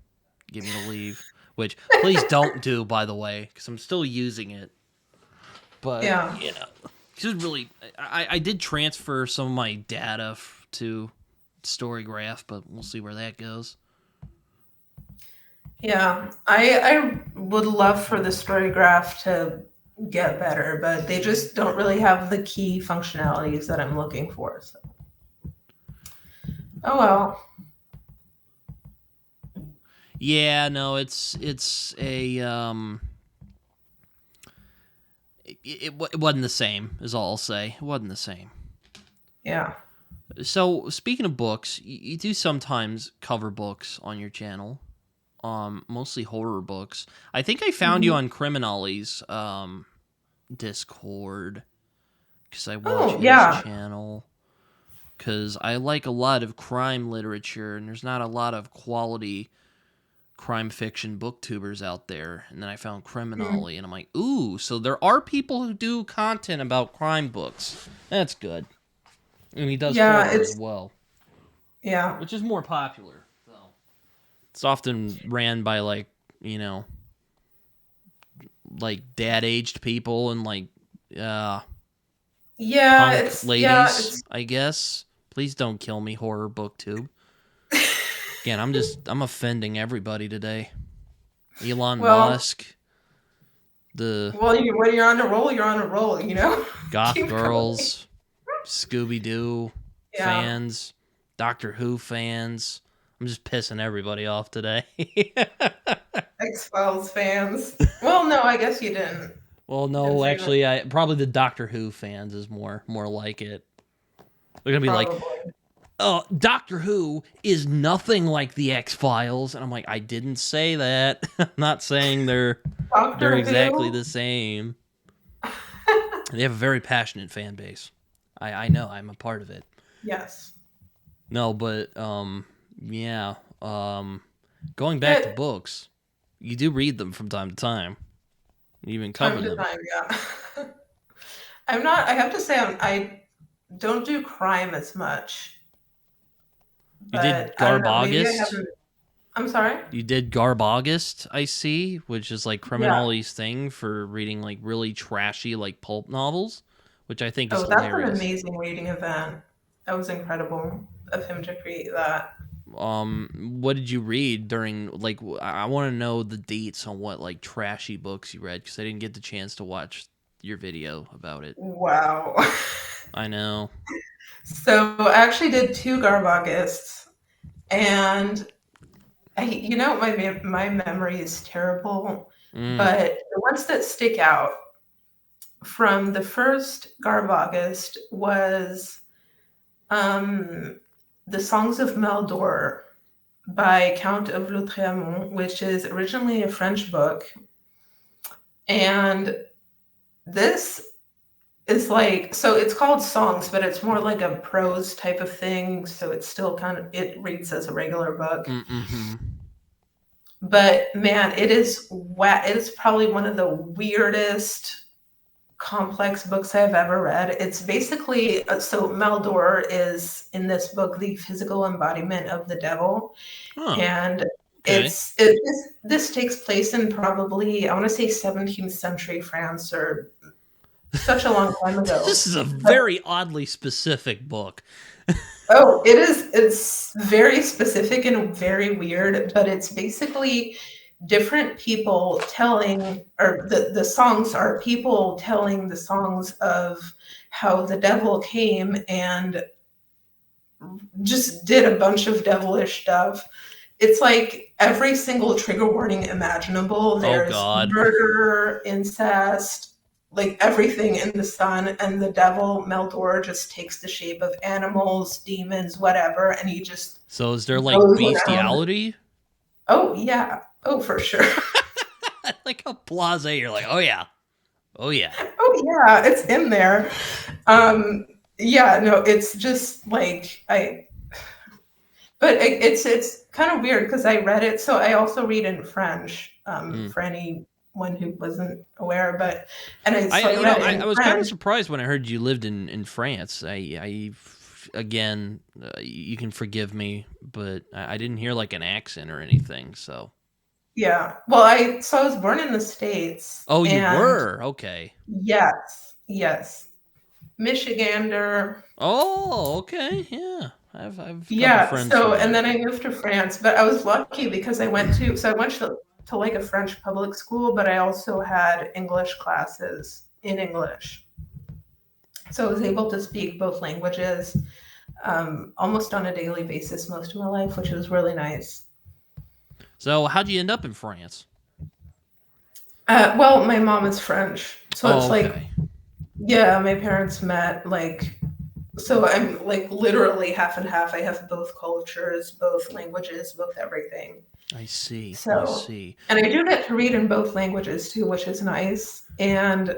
get me to leave. Which please don't do, by the way, because I'm still using it. But Yeah. you know, just really, I did transfer some of my data to Storygraph, but we'll see where that goes. Yeah. I would love for the story graph to get better, but they just don't really have the key functionalities that I'm looking for. So. Oh well. Yeah, no, it's a it wasn't the same. Is all I'll say. It wasn't the same. Yeah. So speaking of books, you do sometimes cover books on your channel. Mostly horror books. I think I found you Mhm. on Criminali's Discord because I watch Oh his yeah. channel. Because I like a lot of crime literature, and there's not a lot of quality crime fiction booktubers out there. And then I found Mm. Criminali, and I'm like, ooh, so there are people who do content about crime books. That's good. And he does Yeah, horror as it's well, yeah. which is more popular. So it's often ran by like, you know, like dad aged people and like uh Yeah, punk ladies, it's I guess. Please don't kill me, horror booktube. Again, I'm offending everybody today. Elon Well, Musk, the when you're on a roll, you're on a roll. You know, Goth keep going. Girls, Scooby Doo Yeah, fans, Doctor Who fans. I'm just pissing everybody off today. X-Files fans. Well, no, I guess you didn't no, say that. actually, I probably the Doctor Who fans is more like it. They're gonna be like, Probably. "Oh, Doctor Who is nothing like the X Files," and I'm like, I didn't say that. I'm not saying they're Doctor exactly Who. the same. They have a very passionate fan base. I know. I'm a part of it. Yes. No, but yeah. Going back to Yeah, books, you do read them from time to time. You even cover time to them. time, yeah. I'm not. I have to say, I don't do crime as much, You did but I don't Garb know. Maybe I August. haven't. I'm sorry. You did Garb August, I see, which is like Yeah. Criminal's thing for reading like really trashy like pulp novels, which I think is Oh, that's an hilarious. amazing reading event. That was incredible of him to create that. What did you read during like? I want to know the dates on what like trashy books you read because I didn't get the chance to watch your video about it. Wow. I know. So I actually did two Garbagists, and my memory is terrible, Mm. but the ones that stick out from the first Garbagist was um, the Songs of Meldor by Count of Lautréamont, which is originally a French book, and this is like, so it's called songs, but it's more like a prose type of thing. So it's still it reads as a regular book. Mm-hmm. But man, it is it is probably one of the weirdest complex books I've ever read. It's basically, so Meldor is in this book the physical embodiment of the devil, Oh, and okay. this takes place in probably, I want to say, 17th century France, or such a long time ago. This is a But very oddly specific book. oh, it is. It's very specific and very weird, but it's basically different people telling, or the songs are people telling the songs of how the devil came and just did a bunch of devilish stuff. It's like every single trigger warning imaginable. Oh There's God. murder, incest, like everything in the sun, and the devil, Meldor, just takes the shape of animals, demons, whatever, and he just So is there like goes around. bestiality? Oh, yeah. Oh, for sure. Like a blase, you're like, oh yeah, oh yeah. Oh, yeah, it's in there. Yeah, no, it's just like but it's kind of weird because I read it. So I also read in French, Mm. for anyone who wasn't aware. So I read it I in was kind of French. surprised when I heard you lived in France. Again, you can forgive me, but I didn't hear like an accent or anything. So, Yeah. Well, I was born in the States, oh, you and were okay. yes, yes, Michigander. Oh, okay, yeah. I've a couple Yeah. friends So from and there. then I moved to France, but I was lucky because I went to like a French public school, but I also had English classes in English. So I was able to speak both languages almost on a daily basis most of my life, which was really nice. So, how'd you end up in France? Well, my mom is French, so Oh, it's like, okay. yeah, my parents met like, so I'm like literally half and half. I have both cultures, both languages, both everything. I see. I So, see. and I do get to read in both languages too, which is nice. And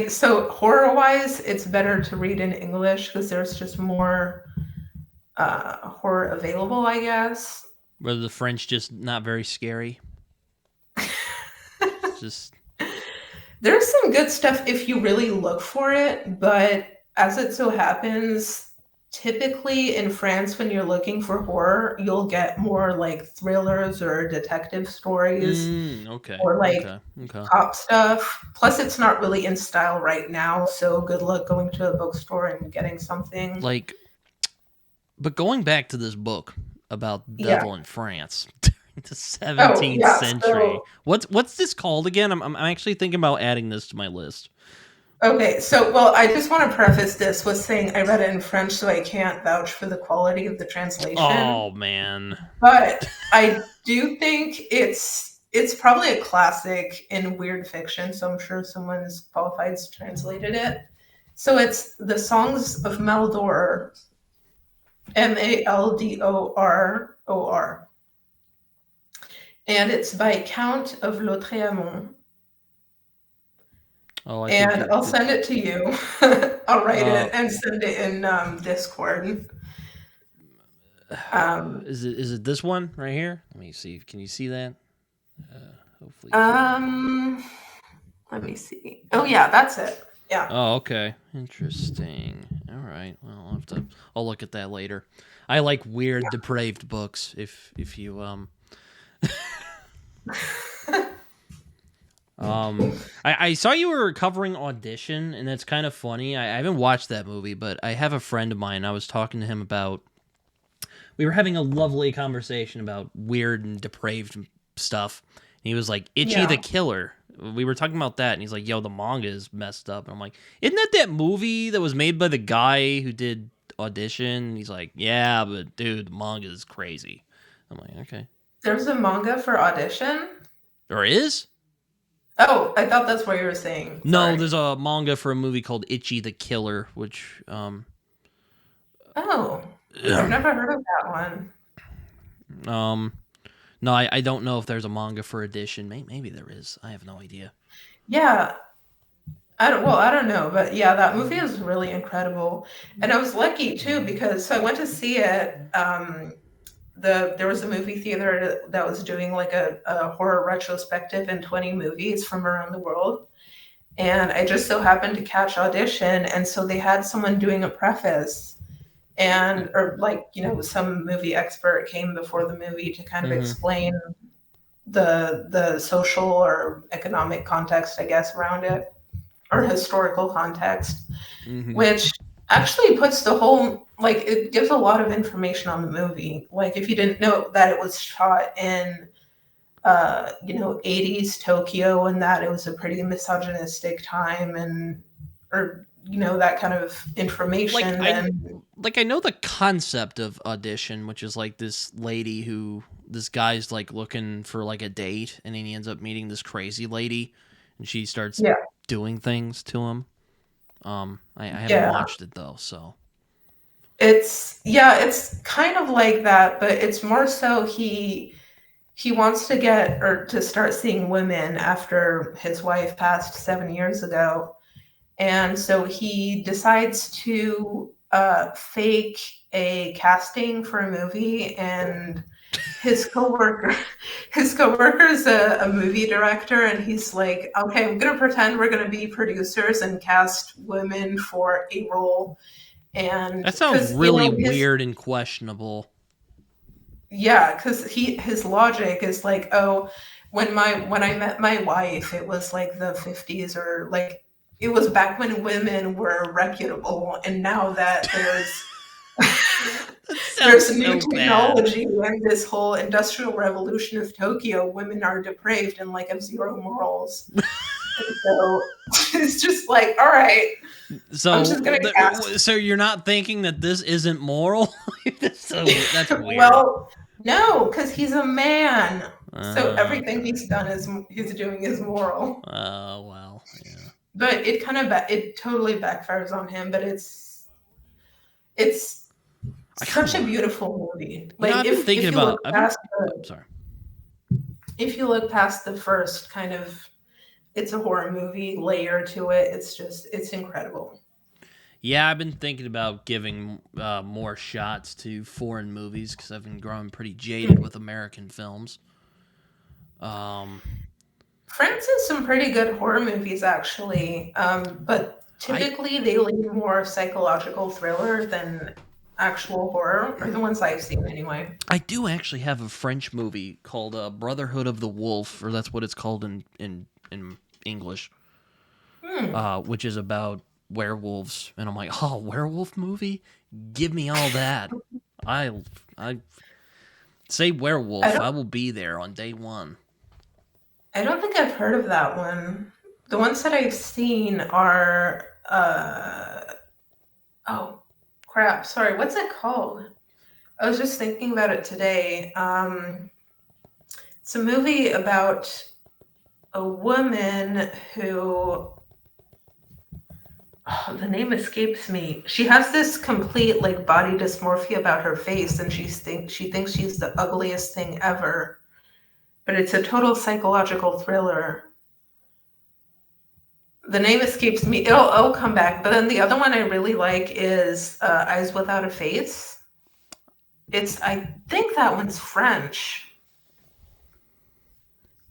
so horror wise, it's better to read in English because there's just more horror available, I guess. Were the French just not very scary? Just There's some good stuff if you really look for it, but as it so happens, typically in France, when you're looking for horror, you'll get more like thrillers or detective stories okay. or like Okay. Okay. cop stuff. Plus, it's not really in style right now, so good luck going to a bookstore and getting something. Like, but going back to this book about the Yeah. devil in France, The Oh, 17th yeah. century. So, What's this called again? I'm actually thinking about adding this to my list. okay. So, well, I just want to preface this with saying I read it in French, so I can't vouch for the quality of the translation. Oh man. But I do think it's probably a classic in weird fiction, so I'm sure someone's qualified translated it. So it's The Songs of Maldor, Maldoror, and it's by Count of Lautréamont. Oh, I think And I'll it send it to you. I'll write uh it and send it in Discord. Um, is it this one right here? Let me see. Can you see that? Hopefully you can. um, Let me see. Oh yeah, that's it. Yeah. Oh, okay. Interesting. All right. Well, I'll look at that later. I like weird depraved books if you I saw you were covering Audition, and that's kind of funny. I haven't watched that movie, but I have a friend of mine. I was talking to him about. We were having a lovely conversation about weird and depraved stuff. And he was like, "Itchy the Yeah. Killer." We were talking about that, and he's like, "Yo, the manga is messed up." And I'm like, "Isn't that movie that was made by the guy who did Audition?" And he's like, "Yeah, but dude, the manga is crazy." I'm like, "Okay." There's a manga for Audition. Or is? Oh, I thought that's what you were saying. No, Sorry. there's a manga for a movie called Itchy the Killer, which Oh, I've never heard of that one. um no, I don't know if there's a manga for Edition. Maybe there is. I have no idea. Yeah, I don't know, but yeah, that movie is really incredible. And I was lucky too because so I went to see it. There was a movie theater that was doing like a horror retrospective in 20 movies from around the world. And I just so happened to catch Audition, and so they had someone doing a preface and or like, some movie expert came before the movie to kind of Mm-hmm. explain the social or economic context, I guess, around it, or historical context, Mm-hmm. which actually puts the whole like it gives a lot of information on the movie. Like if you didn't know that it was shot in 80s Tokyo and that it was a pretty misogynistic time and or that kind of like information, I then like I know the concept of Audition, which is like this guy's like looking for like a date, and then he ends up meeting this crazy lady, and she starts yeah, doing things to him. I haven't yeah. watched it though, so It's kind of like that, but it's more so he wants to get or to start seeing women after his wife passed 7 years ago. And so he decides to fake a casting for a movie, and his coworker, his coworker is a movie director, and he's like, "Okay, I'm gonna pretend we're gonna be producers and cast women for a role." And that sounds because really his weird and questionable. yeah, because his logic is like, oh, when I met my wife, it was like the 50s, or like it was back when women were reputable, and now that That sounds there's new so bad. technology and this whole industrial revolution of Tokyo, women are depraved and like have zero morals. And so it's just like, all right, I'm just gonna cast. So you're not thinking that this isn't moral? That's weird. Well, no, because he's a man. So everything Okay. he's doing is moral. Well, yeah. But it totally backfires on him. But it's I kind such a of, beautiful movie. Like I've been thinking if you look about. I've been. past Oh, sorry. the first kind of it's a horror movie layer to it, it's incredible. Yeah, I've been thinking about giving more shots to foreign movies because I've been growing pretty jaded with American films. Um, France has some pretty good horror movies actually, but I typically they lean more psychological thriller than actual horror, or the ones I've seen anyway. I do actually have a French movie called Brotherhood of the Wolf, or that's what it's called in English, Hmm. which is about werewolves. And I'm like, oh, werewolf movie? Give me all that. I I Say I werewolf. I don't will be there on day one. I don't think I've heard of that one. The ones that I've seen are oh crap, sorry, what's it called? I was just thinking about it today. It's a movie about a woman who, oh, the name escapes me. She has this complete like body dysmorphia about her face, and she thinks she's the ugliest thing ever. But it's a total psychological thriller. The name escapes me. It'll come back. But then the other one I really like is Eyes Without a Face. I think that one's French,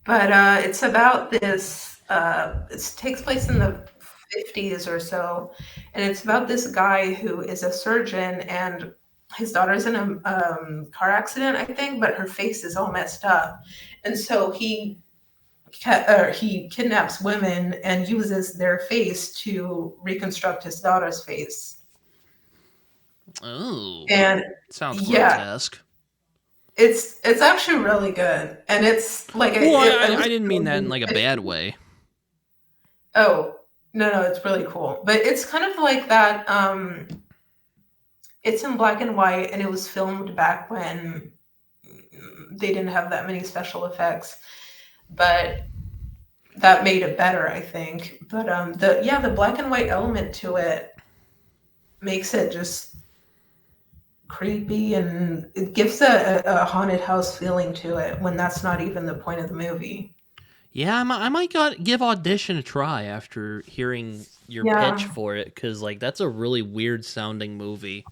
but it's about this. It takes place in the 50s or so, and it's about this guy who is a surgeon, and his daughter's in a car accident, I think, but her face is all messed up, and so he kidnaps women and uses their face to reconstruct his daughter's face. Oh, And sounds yeah, grotesque. it's actually really good, and it's like Well, I I was didn't mean that in like a bad way. oh no, it's really cool, but it's kind of like that. It's in black and white, and it was filmed back when they didn't have that many special effects, but that made it better, I think. But the black and white element to it makes it just creepy, and it gives a haunted house feeling to it when that's not even the point of the movie. Yeah, I might give Audition a try after hearing your pitch Yeah. for it, because like that's a really weird sounding movie.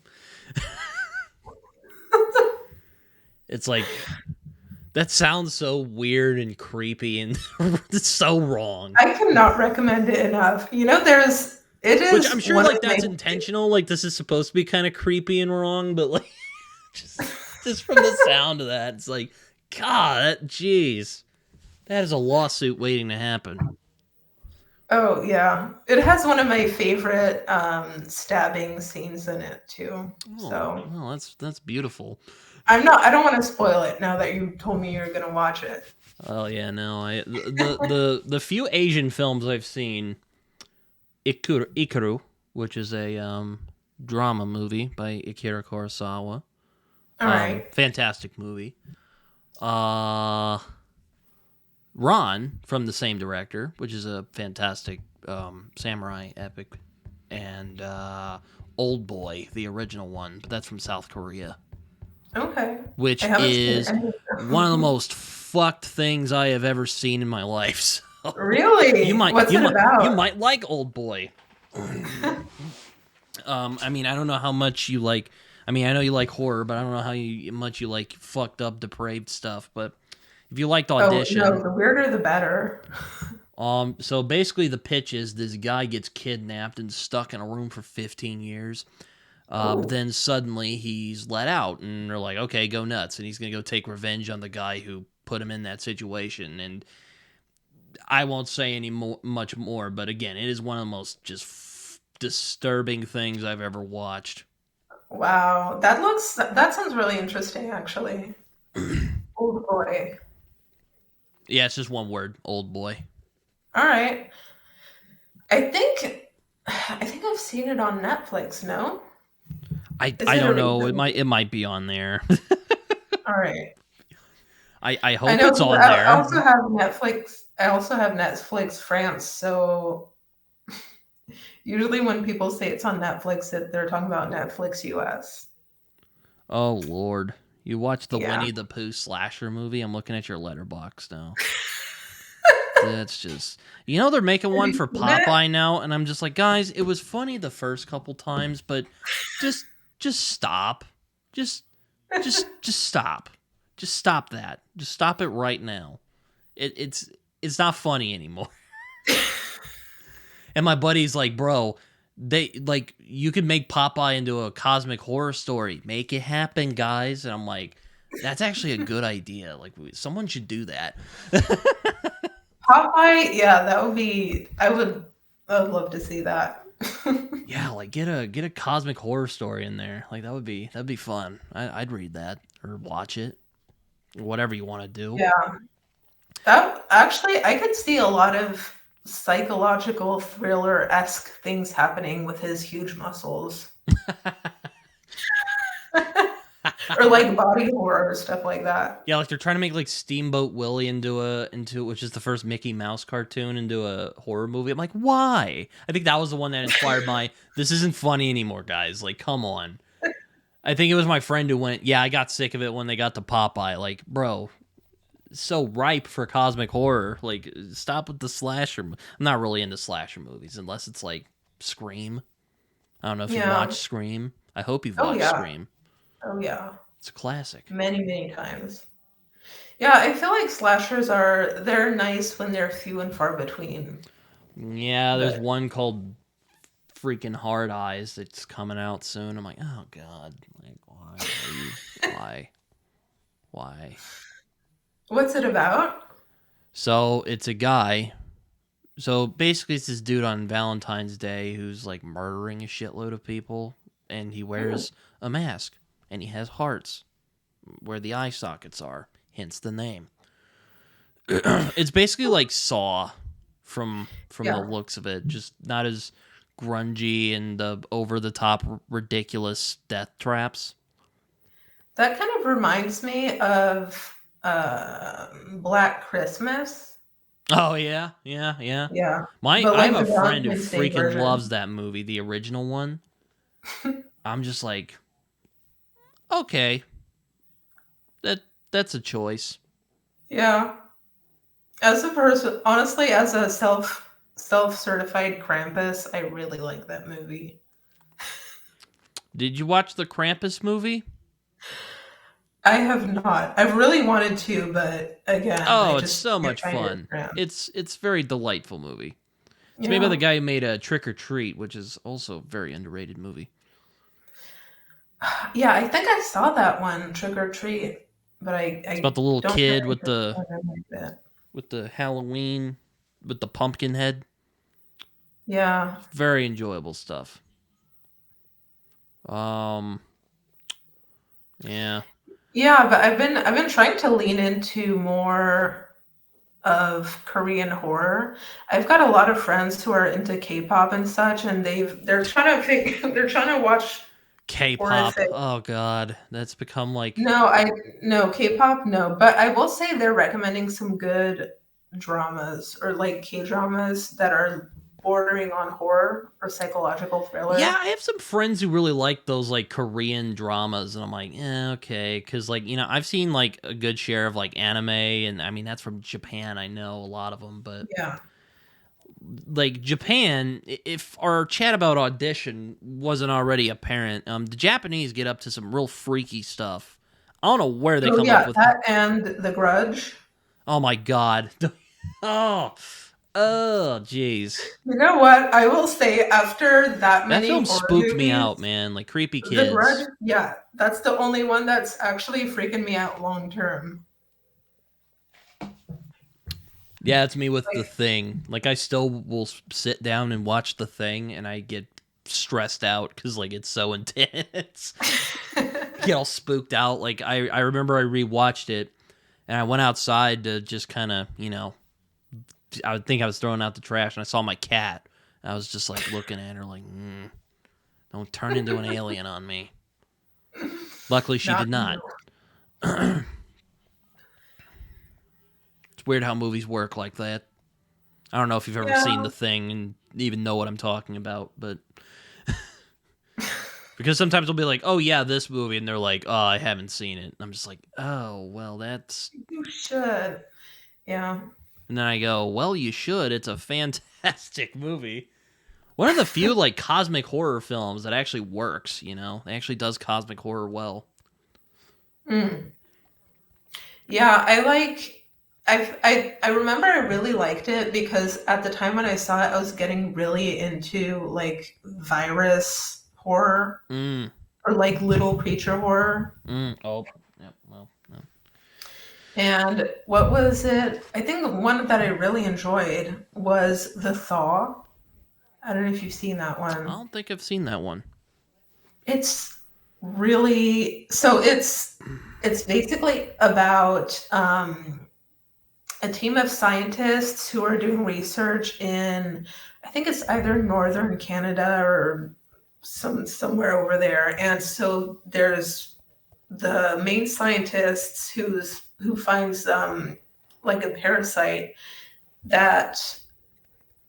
It's like that sounds so weird and creepy, and it's so wrong. I cannot recommend it enough. It Which I'm is sure one of like my that's intentional. Like this is supposed to be kind of creepy and wrong, but like just from the sound of that, it's like God, jeez, that is a lawsuit waiting to happen. Oh yeah, it has one of my favorite stabbing scenes in it too. Oh, So well, that's beautiful. I don't want to spoil it now that you told me you're gonna watch it. Oh yeah, no, the few Asian films I've seen, Ikaru, which is a drama movie by Akira Kurosawa, All right. fantastic movie. Uh, Ron from the same director, which is a fantastic samurai epic, and Old Boy, the original one, but that's from South Korea, Okay. I which haven't seen is any of one of the them. most fucked things I have ever seen in my life. So Really? What's it you about? might like Old Boy. I mean, I don't know how much you like. I mean, I know you like horror, but I don't know much you like fucked up, depraved stuff. But if you liked Oh no, Audition, the weirder the better. so basically the pitch is this guy gets kidnapped and stuck in a room for 15 years. But Oh, then suddenly he's let out, and they're like, okay, go nuts, and he's gonna go take revenge on the guy who put him in that situation. And I won't say much more, but again, it is one of the most just disturbing things I've ever watched. wow. That sounds really interesting actually. Oh boy. Yeah, it's just one word, Old Boy. All right. I think I've seen it on Netflix, no? Is I it a don't know. recent? It might be on there. All right. I I hope know it's 'cause on I there. also have Netflix. I also have Netflix France, so usually when people say it's on Netflix, they're talking about Netflix US. Oh Lord, you watched the Yeah. Winnie the Pooh slasher movie? I'm looking at your letterbox now. That's just they're making Have one you for seen it? Popeye now, and I'm just like, guys, it was funny the first couple times, but just stop, just just stop, just stop that, just stop it right now. It's not funny anymore. And my buddy's like, bro, they like you could make Popeye into a cosmic horror story. Make it happen, guys. And I'm like, that's actually a good idea. Like someone should do that. Popeye, yeah, that would be. I would love to see that. Yeah, like get a cosmic horror story in there. Like that'd be fun. I'd read that or watch it. whatever you want to do. Yeah. That actually, I could see a lot of psychological thriller-esque things happening with his huge muscles. Or like body horror, stuff like that. Yeah, like they're trying to make like Steamboat Willie into which is the first Mickey Mouse cartoon into a horror movie. I'm like, why? I think that was the one that inspired my this isn't funny anymore, guys. Like, come on. I think it was my friend who went, yeah, I got sick of it when they got to Popeye. Like, bro, so ripe for cosmic horror. Like, stop with the slasher. I'm not really into slasher movies unless it's like Scream. I don't know if you've Yeah. watched Scream. I hope you've Oh watched yeah. Scream. Oh yeah. It's a classic. Many, many times. Yeah, I feel like slashers they're nice when they're few and far between. Yeah, there's But one called freaking Hard Eyes that's coming out soon. I'm like, oh god, like why? what's it about? So it's a guy. So basically, it's this dude on Valentine's Day who's like murdering a shitload of people, and he Ooh, wears a mask, and he has hearts where the eye sockets are. Hence the name. It's basically like Saw from the yeah. looks of it, just not as grungy and over the top ridiculous death traps. That kind of reminds me of Black Christmas. Oh yeah. Yeah. My But I have like a the friend who Valentine's Day freaking loves version. that movie, the original one. I'm just like, okay, that that's a choice. Yeah. As a person, honestly, as a self-certified Krampus, I really like that movie. Did you watch the Krampus movie? I have not. I've really wanted to, but again, I Oh, it's just so can't much find it fun. around. It's very delightful movie. It's made by the Yeah. guy who made a Trick or Treat, which is also a very underrated movie. Yeah, I think I saw that one, Trick or Treat, but It's about I the little don't kid really remember it. with the Halloween with the pumpkin head. Yeah. Very enjoyable stuff. Um, yeah. Yeah, but I've been trying to lean into more of Korean horror. I've got a lot of friends who are into K-pop and such, and they're trying to they're trying to watch K-pop. horrific. Oh god, that's become like No, no K-pop, no. But I will say they're recommending some good dramas or like K-dramas that are bordering on horror or psychological yeah, thriller. I have some friends who really like those like Korean dramas, and I'm like, okay, because like I've seen like a good share of like anime, and I mean that's from Japan. I know a lot of them, but Yeah. like Japan, if our chat about Audition wasn't already apparent, the Japanese get up to some real freaky stuff. I don't know where they Oh come up yeah, with. that and The Grudge. Oh my god. oh, jeez. You know what? I will say after that That many film horror spooked me movies, out, man. Like creepy The Grudge, kids. yeah, that's the only one that's actually freaking me out long term. Yeah, it's me with The Like, Thing. Like I still will sit down and watch The Thing, and I get stressed out because like it's so intense. Get all spooked out. Like I remember I rewatched it, and I went outside to just kind of I would think I was throwing out the trash, and I saw my cat. I was just like looking at her like, don't turn into an alien on me. Luckily, she not did you. not. It's weird how movies work like that. I don't know if you've ever Yeah. seen The Thing and even know what I'm talking about, but because sometimes they'll be like, "Oh yeah, this movie," and they're like, "Oh, I haven't seen it." And I'm just like, "Oh, well, that's." You should. Yeah. And then I go, "Well, you should. It's a fantastic movie." One of the few like cosmic horror films that actually works. It actually does cosmic horror well. Mm. Yeah, I remember I really liked it because at the time when I saw it, I was getting really into like virus horror Mm, or like little creature horror. oh, yep. Well, no. And what was it? I think the one that I really enjoyed was The Thaw. I don't know if you've seen that I one. don't think I've seen that one. It's really so it's It's basically about a team of scientists who are doing research in, I think it's either northern Canada or somewhere over there. And so there's the main scientists who finds like a parasite that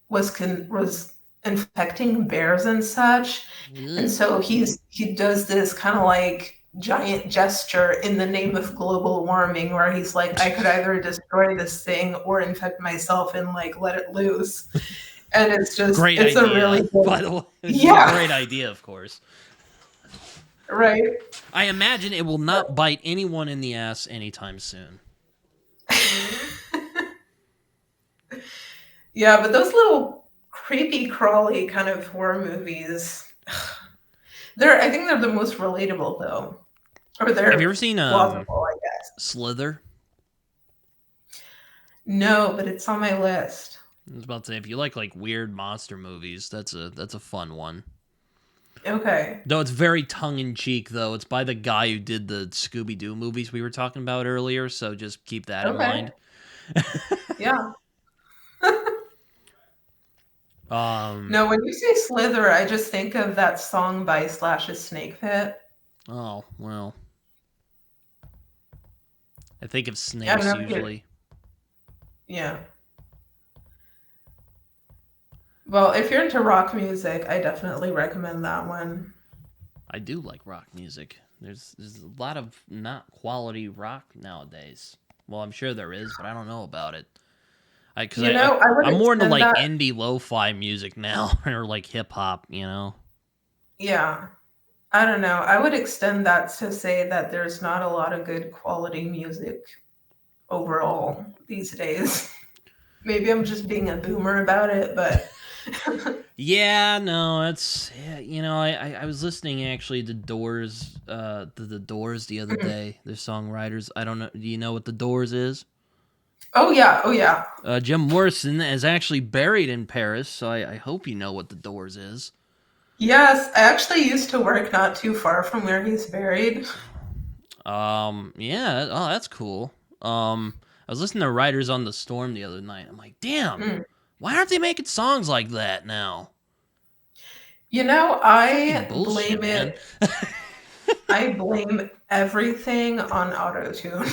was infecting bears and such. And so he does this kind of like giant gesture in the name of global warming where he's like, I could either destroy this thing or infect myself and like let it loose. And it's just Great it's idea, a really good, by the way. yeah, Great idea, of course. right. I imagine it will not bite anyone in the ass anytime soon. Yeah, but those little creepy crawly kind of horror movies, I think they're the most relatable though. Or Have you they're ever seen plausible, I guess. Slither? No, but it's on my list. I was about to say, if you like weird monster movies, that's a fun one. Okay. Though it's very tongue-in-cheek, though. It's by the guy who did the Scooby Doo movies we were talking about earlier, so just keep that in Okay. mind. Yeah. Um, No, when you say Slither, I just think of that song by Slash's Snake Pit. oh, well. I think of I don't snakes know if you're, usually. yeah. Well, if you're into rock music, I definitely recommend that one. I do like rock music. There's a lot of not quality rock nowadays. Well, I'm sure there is, but I don't know about it. Because You know, I would I'm more into extend that. indie lo-fi music now, or hip hop. Yeah. I don't know. I would extend that to say that there's not a lot of good quality music overall these days. Maybe I'm just being a boomer about it, but Yeah, no, it's I was listening actually to Doors, the Doors the other day. Their songwriters. I don't know. Do you know what the Doors is? oh yeah, oh yeah. Jim Morrison is actually buried in Paris, so I hope you know what the Doors is. Yes, I actually used to work not too far from where he's buried. Yeah. Oh, that's cool. I was listening to Riders on the Storm the other night. I'm like, damn, why aren't they making songs like that now? You know, Fucking bullshit, man. I blame everything on autotune.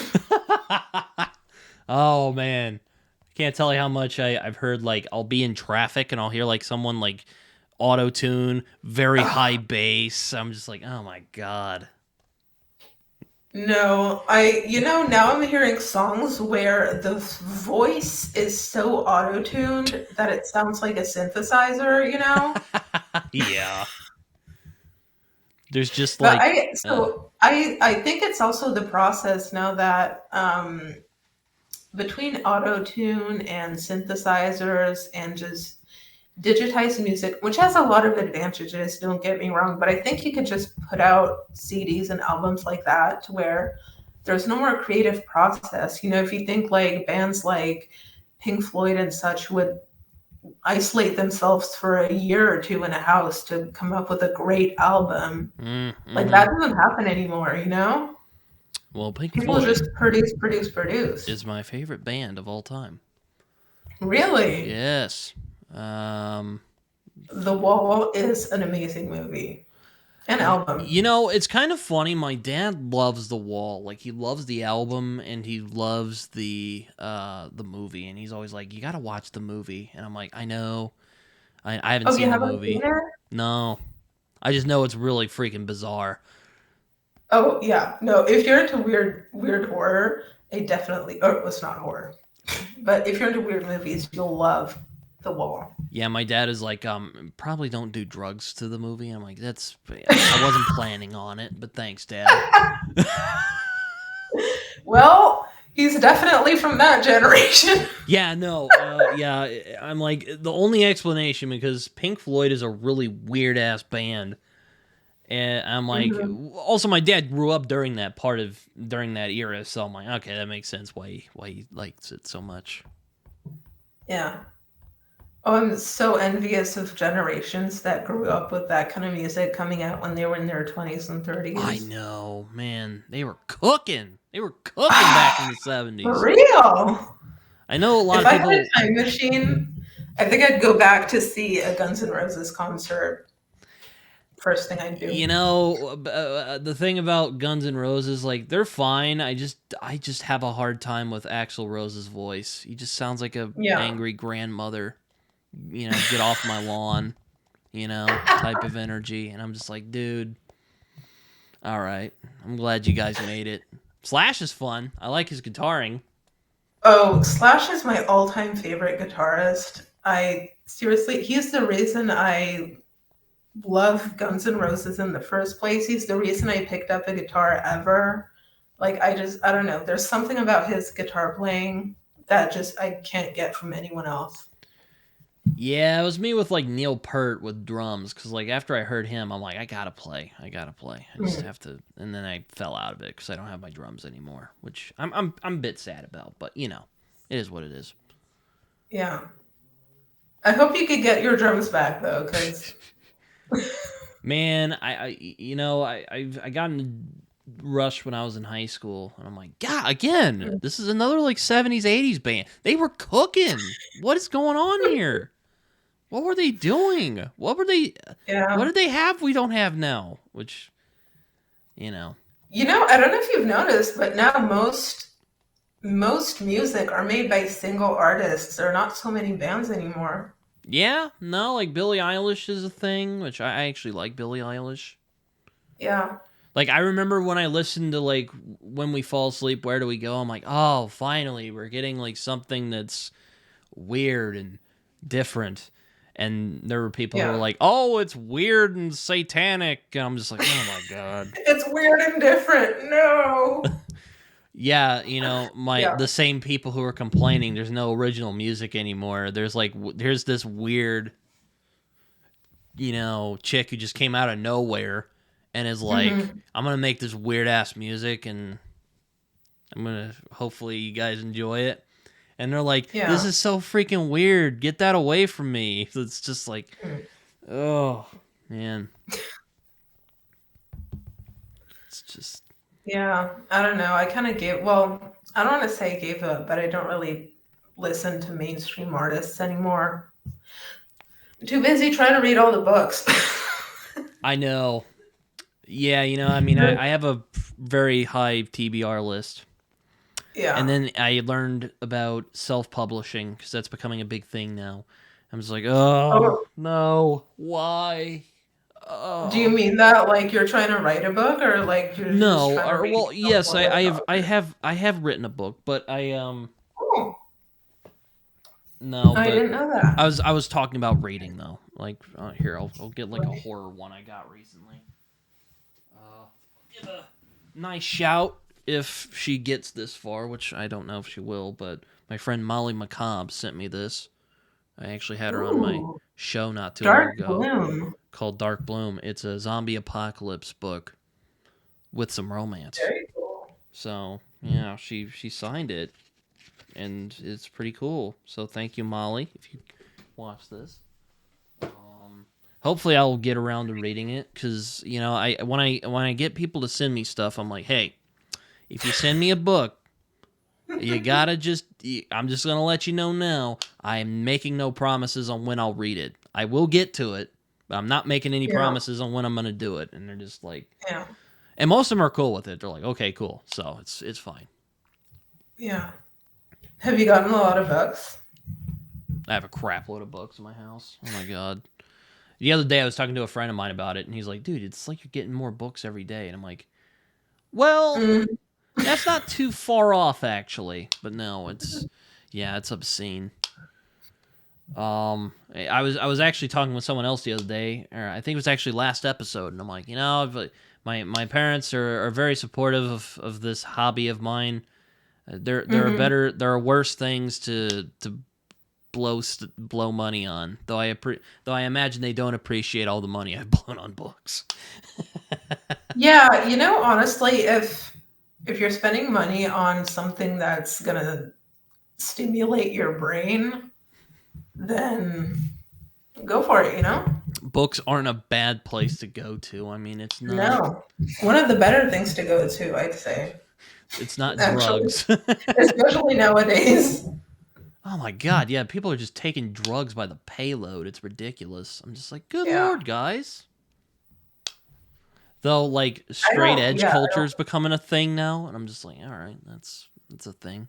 Oh man, I can't tell you how much I've heard. I'll be in traffic and I'll hear someone auto tune, very high bass. I'm just like, oh my god. No, now I'm hearing songs where the voice is so auto-tuned that it sounds like a synthesizer, you know? Yeah. There's just But I think it's also the process now that between auto-tune and synthesizers and just digitized music, which has a lot of advantages, don't get me wrong, but I think you could just put out CDs and albums like that to where there's no more creative process. You know, if you think like bands like Pink Floyd and such would isolate themselves for a year or two in a house to come up with a great album, like that doesn't happen anymore, you know? Well, Pink People Floyd just produce. is my favorite band of all time. Really? Yes. The Wall is an amazing movie. An album. It's kind of funny. My dad loves The Wall. He loves the album and he loves the movie. And he's always like, "You got to watch the movie." And I'm like, "I know. I haven't seen You the haven't movie." seen it? No, I just know it's really freaking bizarre. Oh yeah, no. If you're into weird horror, I definitely. Oh, it's not horror, but if you're into weird movies, you'll love The Wall. Yeah, my dad is like, probably don't do drugs to the movie. I'm like, I wasn't planning on it, but thanks, Dad. Well, he's definitely from that generation. Yeah, no, yeah. I'm like, the only explanation, because Pink Floyd is a really weird ass band. And I'm like, also my dad grew up during that era, so I'm like, okay, that makes sense why he likes it so much. Yeah. Oh, I'm so envious of generations that grew up with that kind of music coming out when they were in their 20s and I 30s. know, man. They were cooking. They were cooking back in the For 70s. real. I know a lot If of I had a people, time machine, I think I'd go back to see a Guns N' Roses concert. First thing I'd do. the thing about Guns N' Roses, like they're fine. I just have a hard time with Axl Rose's voice. He just sounds like a Yeah. angry grandmother. Get off my lawn. Type of energy, and I'm just like, dude. All right, I'm glad you guys made it. Slash is fun. I like his guitaring. Oh, Slash is my all-time favorite guitarist. I seriously, he's the reason I love Guns N' Roses in the first place. He's the reason I picked up a guitar ever. Like I don't know. There's something about his guitar playing that just I can't get from anyone else. Yeah, it was me with like Neil Peart with drums, because like after I heard him, I'm like, I gotta play. I just Mhm. have to, and then I fell out of it because I don't have my drums anymore, which I'm a bit sad about. But it is what it is. Yeah. I hope you could get your drums back though, because Man, I got in a rush when I was in high school, and I'm like, God, again, this is another like '70s '80s band. They were cooking. What is going on here? What were they doing? What yeah. did they have we don't have now? Which, you know. I don't know if you've noticed, but now most music are made by single artists. There are not so many bands anymore. Yeah, no, like Billie Eilish is a thing, which I actually like Billie Eilish. Yeah. Like I remember when I listened to like When We Fall Asleep, Where Do We Go? I'm like, oh, finally, we're getting like something that's weird and different. And there were people who were Yeah. like, oh, it's weird and satanic. And I'm just like, oh my God. It's weird and different. No. Yeah, Yeah. the same people who are complaining there's no original music anymore. There's this weird, chick who just came out of nowhere and is like, Hmm. I'm gonna make this weird ass music and hopefully you guys enjoy it. And they're like, this Yeah. is so freaking weird. Get that away from me. It's just like, Mm. oh man, it's just Yeah. I don't know. I kind of well, I don't want to say gave up, but I don't really listen to mainstream artists anymore. I'm too busy trying to read all the books. I know. Yeah, I mean, I have a very high TBR list. And Yeah. then I learned about self-publishing because that's becoming a big thing now. I'm just like, oh Oh, no, why? do you Oh mean that like you're trying to write a book or like you're just no, trying to or read well, yes, self-published authors? I have written a book, but Oh, no, I but didn't know that. I was talking about rating though. Like here, I'll get like a horror one I got recently. Give a nice shout if she gets this far, which I don't know if she will, but my friend Molly McCobb sent me this. I actually had her on my Ooh, show not too long Dark ago Bloom. called Dark Bloom. It's a zombie apocalypse book with some romance. Very cool. So, yeah, she signed it and it's pretty cool. So, thank you, Molly, if you watch this. Hopefully I'll get around to reading it cuz I when I get people to send me stuff, I'm like, "Hey, if you send me a book, you gotta I'm just gonna let you know now. I'm making no promises on when I'll read it. I will get to it, but I'm not making any Yeah, promises on when I'm gonna do it." And they're just like, yeah, and most of them are cool with it. They're like, okay, cool. So it's fine. yeah. Have you gotten a lot of books? I have a crap load of books in my house. Oh my god. The other day I was talking to a friend of mine about it, and he's like, dude, it's like you're getting more books every day. And I'm like, well, Mm, that's not too far off actually. But no, it's obscene. I was actually talking with someone else the other day, or I think it was actually last episode, and I'm like, my parents are very supportive of this hobby of mine. hmm. There are worse things to blow money on. Though I imagine they don't appreciate all the money I've blown on books. Yeah, honestly, if you're spending money on something that's gonna stimulate your brain, then go for it, you know? Books aren't a bad place to go to. I mean, it's not. No. One of the better things to go to, I'd say. It's not Actually, drugs. especially nowadays. Oh my god, yeah, people are just taking drugs by the payload. It's ridiculous. I'm just like, good Yeah. lord, guys. Though, like, I straight don't, edge yeah, I culture don't, is becoming a thing now, and I'm just like, all right, that's a thing.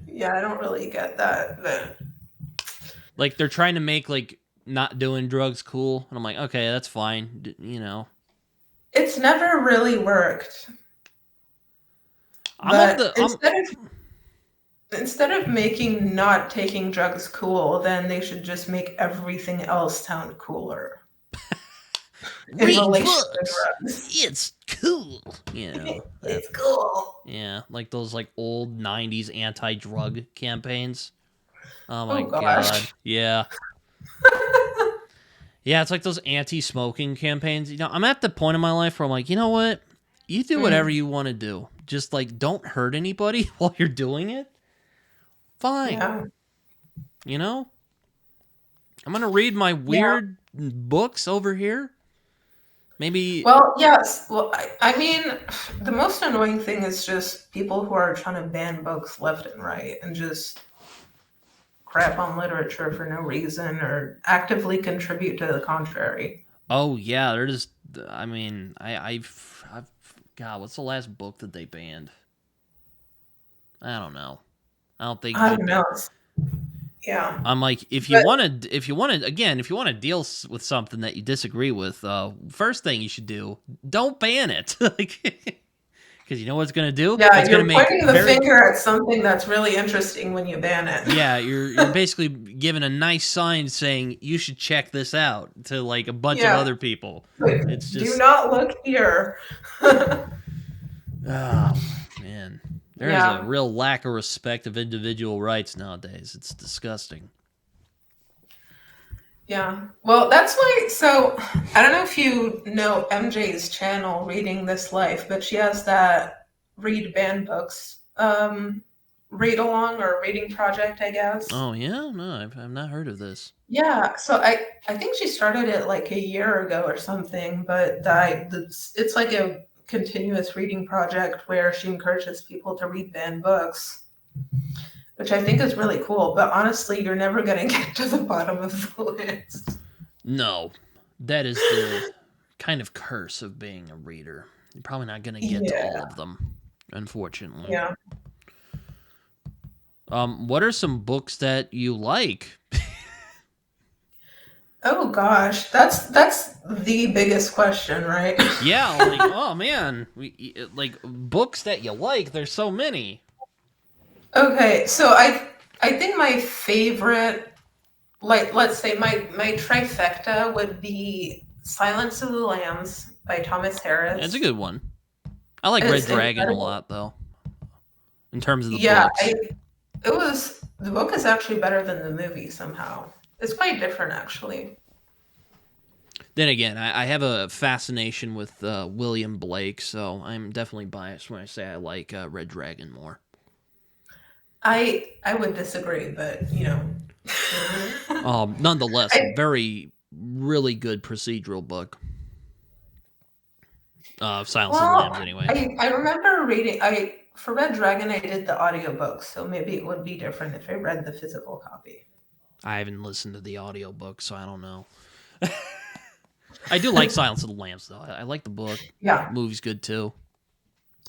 yeah, I don't really get that. But Like, they're trying to make, like, not doing drugs cool, and I'm like, okay, that's fine, you know. it's never really worked. I'm of But the I'm instead of making not taking drugs cool, then they should just make everything else sound cooler in read relation to books. drugs. It's cool, you know. It's cool. Yeah, like those like old '90s anti-drug campaigns. Oh my Oh god, gosh. yeah. Yeah, it's like those anti-smoking campaigns. You know, I'm at the point in my life where I'm like, you know what? You do whatever Mm, you want to do. Just like don't hurt anybody while you're doing it. Fine. yeah. You know? I'm going to read my Yeah. weird books over here. Maybe Well, yes. Well, I mean, the most annoying thing is just people who are trying to ban books left and right and just crap on literature for no reason or actively contribute to the contrary. oh yeah, they're just I mean, I've god, what's the last book that they banned? I don't know. I don't think I don't know. Yeah. I'm like, if you But want to, again, if you want to deal with something that you disagree with, first thing you should do, don't ban it, like, because you know what it's gonna do? yeah, It's gonna you're make pointing the very, finger at something that's really interesting when you ban yeah, it. you're basically giving a nice sign saying you should check this out to like a bunch of Yeah. other people. Like, It's do just, not look here. oh man, there is a Yeah. real lack of respect of individual rights nowadays. It's disgusting. Yeah. Well, that's why. So, I don't know if you know MJ's channel, Reading This Life, but she has that read banned books read along or reading project, I guess. Oh yeah, no, I've not heard of this. Yeah. So, I think she started it like a year ago or something, but it's like a continuous reading project where she encourages people to read banned books, which I think is really cool. But honestly, you're never going to get to the bottom of the list. No, that is the kind of curse of being a reader. You're probably not going to get to all Yeah. of them, unfortunately. Yeah. What are some books that you like? Oh gosh, that's the biggest question, right? Yeah, like oh man, like books that you like. There's so many. Okay, so I think my favorite, like let's say my trifecta would be Silence of the Lambs by Thomas Yeah, it's a Harris. good one. I like Red It's Dragon a incredible. lot though, in terms of the Yeah, books. the book is actually better than the movie somehow. It's quite different actually. Then again, I have a fascination with William Blake, so I'm definitely biased when I say I like Red Dragon more. I would disagree, but you know. Nonetheless, I very really good procedural book. Silence of the Well, Lambs, anyway. I remember reading I for Red Dragon I did the audiobook, so maybe it would be different if I read the physical copy. I haven't listened to the audiobook, so I don't know. I do like Silence of the Lambs, though. I like the book. Yeah. Movie's good too.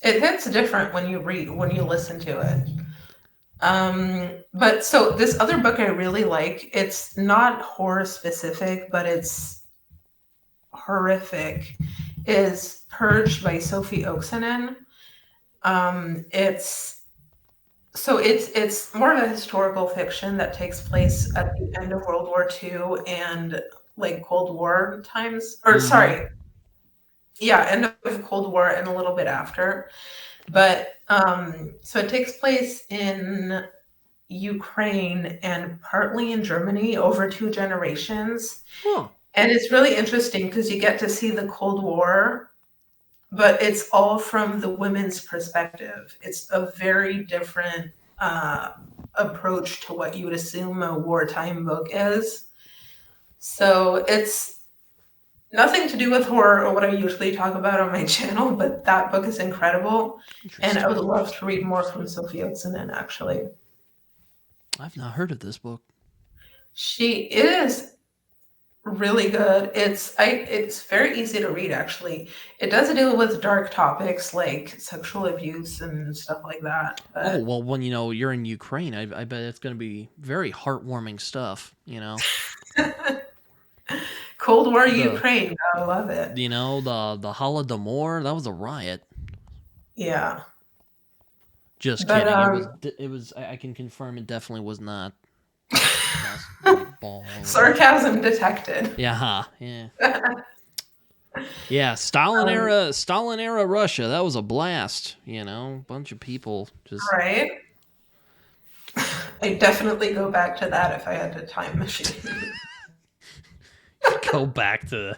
It hits different when you listen to it. But so this other book I really like, it's not horror specific, but it's horrific, is Purge by Sophie Oksanen. It's more of a historical fiction that takes place at the end of World War II and like Cold War times, or Mm-hmm. sorry, yeah, end of Cold War and a little bit after. But so it takes place in Ukraine and partly in Germany over two generations. Huh. And it's really interesting because you get to see the Cold War, but it's all from the women's perspective. It's a very different approach to what you would assume a wartime book is. So it's nothing to do with horror or what I usually talk about on my channel, but that book is incredible. And I would Interesting. love to read more from Sophie Oxenden, actually. I've not heard of this book. She is really good. It's very easy to read, actually. It does deal with dark topics like sexual abuse and stuff like that. Oh, But well, when you're in Ukraine, I bet it's going to be very heartwarming stuff, Cold War The Ukraine, I love it. the Holodomor, that was a riot. Yeah. Just But kidding. It was I can confirm it definitely was not basketball or whatever. sarcasm detected. Yeah, yeah. Yeah, Stalin era Russia. That was a blast, bunch of people just Right? I definitely go back to that if I had a time machine. go back to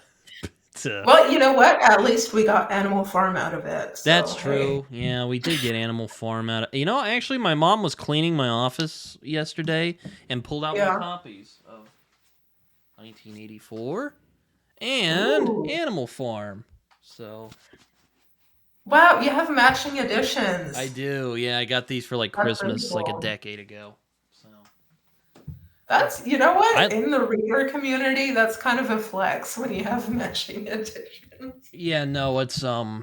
Well, you know what? At least we got Animal Farm out of it. So, That's hey. true. Yeah, we did get Animal Farm out of. Actually my mom was cleaning my office yesterday and pulled out my Yeah. copies of 1984 and Ooh. Animal Farm. So Wow, you have matching editions. I do. Yeah, I got these for like That's really Christmas like a cool. decade ago. So That's, you know what? I In the reader community, that's kind of a flex when you have matching editions. yeah, no, it's I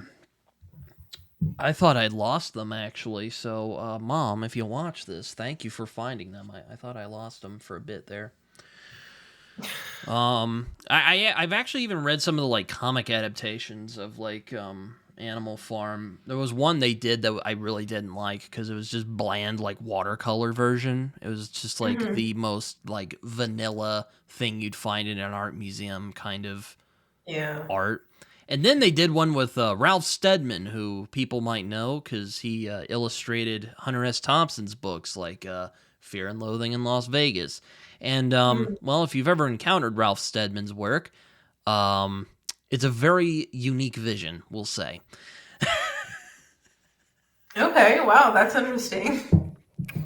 thought I'd lost them actually. So Mom, if you watch this, thank you for finding them. I thought I lost them for a bit there. I've actually even read some of the like comic adaptations of like Animal Farm. There was one they did that I really didn't like because it was just bland like watercolor version. It was just like the most like vanilla thing you'd find in an art museum kind of Yeah. art. And then they did one with Ralph Steadman, who people might know because he illustrated Hunter S. Thompson's books like Fear and Loathing in Las Vegas. And, well, if you've ever encountered Ralph Steadman's work, it's a very unique vision, we'll say. Okay, wow, that's interesting.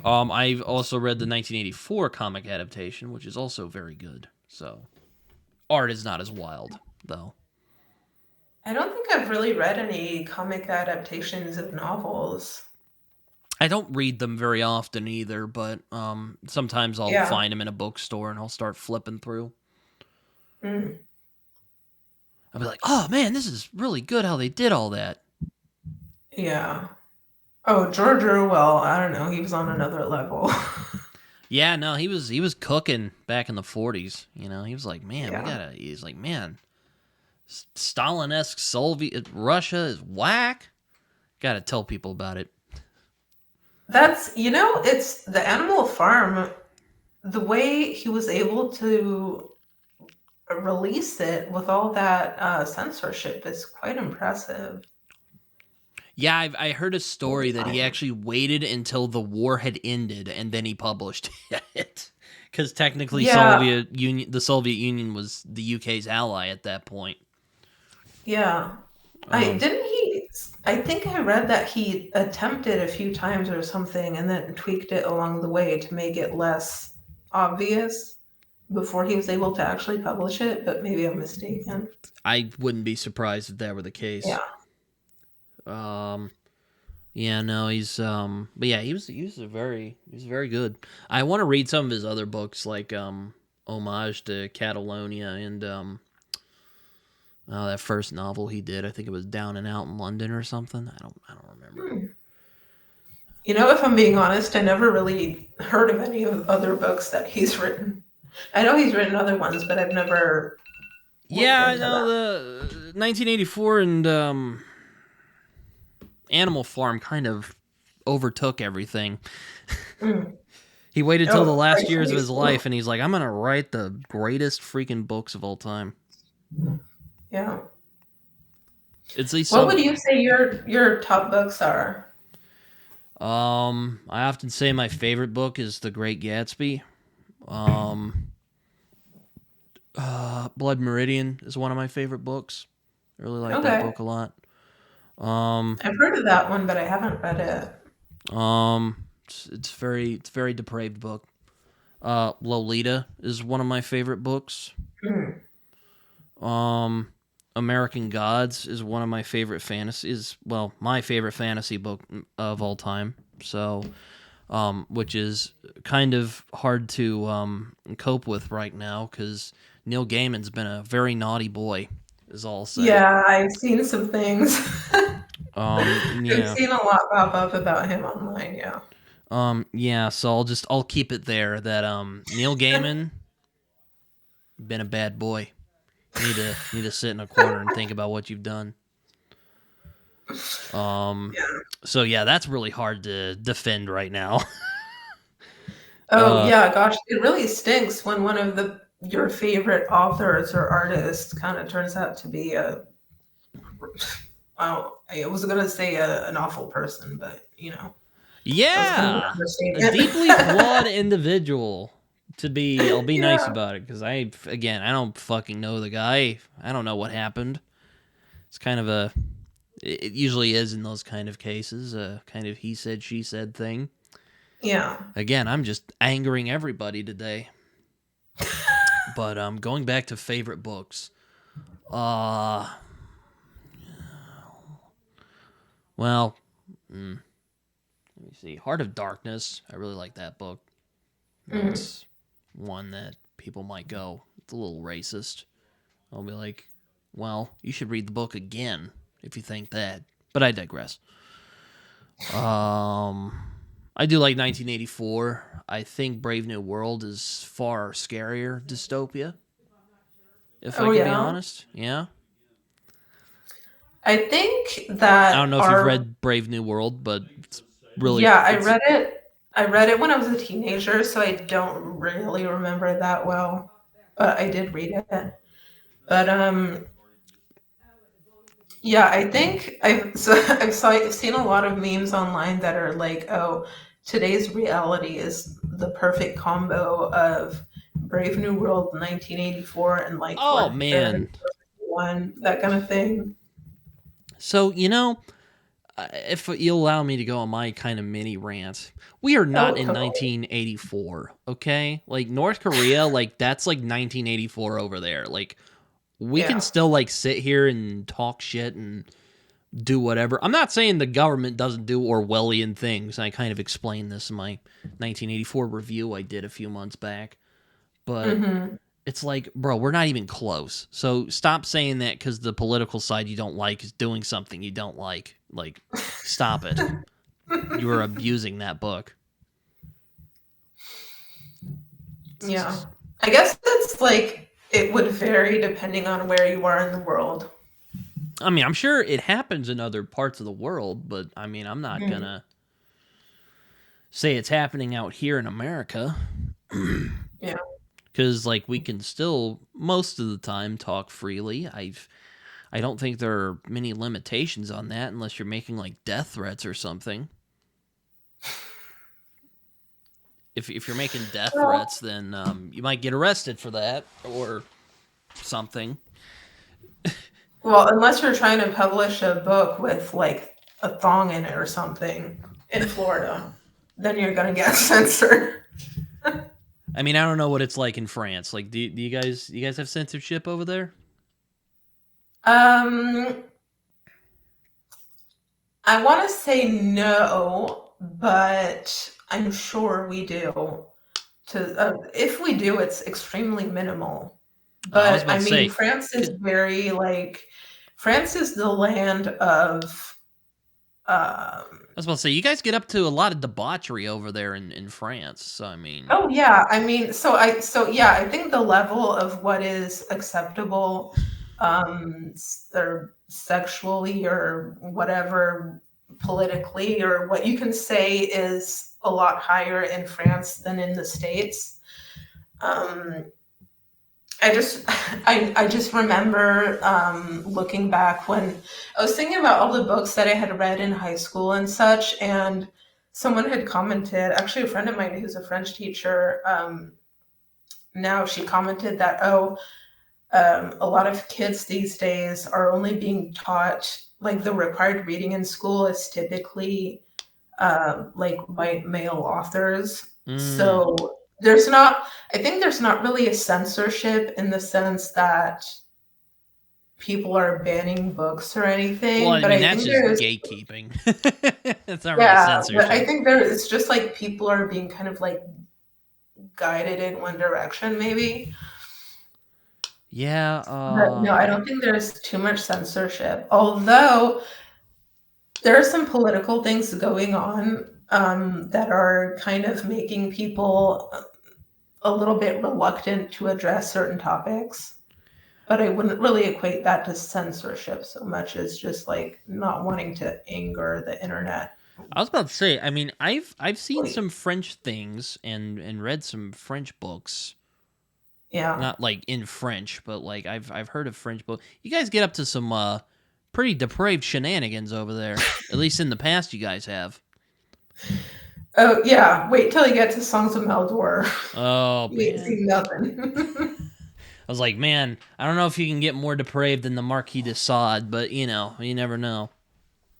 I've also read the 1984 comic adaptation, which is also very good. So, art is not as wild, though. I don't think I've really read any comic adaptations of novels. I don't read them very often either, but sometimes I'll Yeah. find them in a bookstore and I'll start flipping through. Mm. I'll be like, oh man, this is really good how they did all that. Yeah. Oh, George Orwell, I don't know, he was on another level. Yeah, no, he was cooking back in the 40s. He was like, man, Yeah. he's like, man, Stalin-esque Soviet Russia is whack. Gotta tell people about it. That's, it's the Animal Farm, the way he was able to release it with all that censorship is quite impressive. Yeah, I heard a story that he Fine. actually waited until the war had ended and then he published it. Because technically, Yeah, the Soviet Union was the UK's ally at that point. yeah. Um, I think I read that he attempted a few times or something and then tweaked it along the way to make it less obvious before he was able to actually publish it, but maybe I'm mistaken. I wouldn't be surprised if that were the case. Yeah. Yeah, no, but yeah, he was very good. I want to read some of his other books, like Homage to Catalonia and that first novel he did. I think it was Down and Out in London or something. I don't remember. Hmm. If I'm being honest, I never really heard of any of the other books that he's written. I know he's written other ones, but I've never looked Yeah, I into know that. the 1984 and Animal Farm kind of overtook everything. Mm. He waited till the Oh, last years of rightfully his so. life and he's like, I'm going to write the greatest freaking books of all time. Yeah. It's these What some would you say your top books are? I often say my favorite book is The Great Gatsby. Um Blood Meridian is one of my favorite books. I really like that Okay. book a lot. Um I've heard of that one, but I haven't read it. It's very depraved book. Lolita is one of my favorite books. Um, American Gods is one of my favorite fantasies. Well, my favorite fantasy book of all time. So, which is kind of hard to cope with right now because Neil Gaiman's been a very naughty boy. Is all I'll say. Yeah, I've seen some things. I've Yeah. seen a lot pop up about him online. Yeah. Yeah. So I'll keep it there. That Neil Gaiman been a bad boy. You need to sit in a corner and think about what you've done. Yeah. So yeah, that's really hard to defend right now. Oh yeah, gosh, it really stinks when one of your favorite authors or artists kind of turns out to be I was gonna say an awful person, but that's kind of an Yeah, a understatement. deeply flawed individual. I'll be nice Yeah, about it because I don't fucking know the guy. I don't know what happened. It's kind of it usually is in those kind of cases, a kind of he said she said thing. yeah. Again, I'm just angering everybody today. But going back to favorite books, well, let me see. Heart of Darkness. I really like that book. That's one that people might go, it's a little racist. I'll be like, well, you should read the book again if you think that. But I digress. I do like 1984. I think Brave New World is far scarier dystopia. If I Oh can be yeah. honest, yeah. I think I don't that know if you've our read Brave New World, but it's really yeah, I it's read it. I read it when I was a teenager, so I don't really remember that well, but I did read it. But yeah, I think I've seen a lot of memes online that are like, "Oh, today's reality is the perfect combo of Brave New World 1984 and like oh Fort man. Fahrenheit 1," that kind of thing. So if you'll allow me to go on my kind of mini rant, we are not Oh, in totally. 1984, okay? Like North Korea, like that's like 1984 over there. Like we can Yeah. still like sit here and talk shit and do whatever. I'm not saying the government doesn't do Orwellian things. I kind of explained this in my 1984 review I did a few months back. But Hmm. it's like, bro, we're not even close. So stop saying that because the political side you don't like is doing something you don't like. Like, stop it. You are abusing that book. Yeah. I guess it's like it would vary depending on where you are in the world. I mean, I'm sure it happens in other parts of the world, but I mean, I'm not Mhm. gonna say it's happening out here in America Yeah. because, like, we can still most of the time talk freely. I don't think there are many limitations on that unless you're making like death threats or something. If you're making death Well, threats, then you might get arrested for that or something. well, unless you're trying to publish a book with like a thong in it or something in Florida, then you're gonna get censored. I mean, I don't know what it's like in France. Like, do you guys have censorship over there? Um, I want to say no, but I'm sure we do. If we do, it's extremely minimal. I was But about I to mean, say, France is very like France is the land of you guys get up to a lot of debauchery over there in France. So I mean, oh yeah, I mean, so yeah, I think the level of what is acceptable, or sexually or whatever, politically, or what you can say is a lot higher in France than in the States. Um, I just I just remember looking back when I was thinking about all the books that I had read in high school and such, and someone had commented, actually a friend of mine who's a French teacher, now she commented that, oh, a lot of kids these days are only being taught, like the required reading in school is typically like white male authors. Mm. So there's not, I think there's not really a censorship in the sense that people are banning books or Well, anything, I but mean, I that's think just there's, gatekeeping. It's not really yeah, but I censorship. think there, it's just like people are being kind of like guided in one direction, maybe. Yeah. But no, I don't think there's too much censorship. Although there are some political things going on that are kind of making people a little bit reluctant to address certain topics. But I wouldn't really equate that to censorship so much as just like not wanting to anger the internet. I was about to say. I mean, I've seen Like, some French things and read some French books. yeah. Not like in French, but like I've heard of French books. You guys get up to some pretty depraved shenanigans over there. At least in the past, you guys have. Oh yeah. Wait till you get to Songs of Meldor. Oh You ain't man. seen nothing. I was like, man, I don't know if you can get more depraved than the Marquis de Sade, but you know, you never know.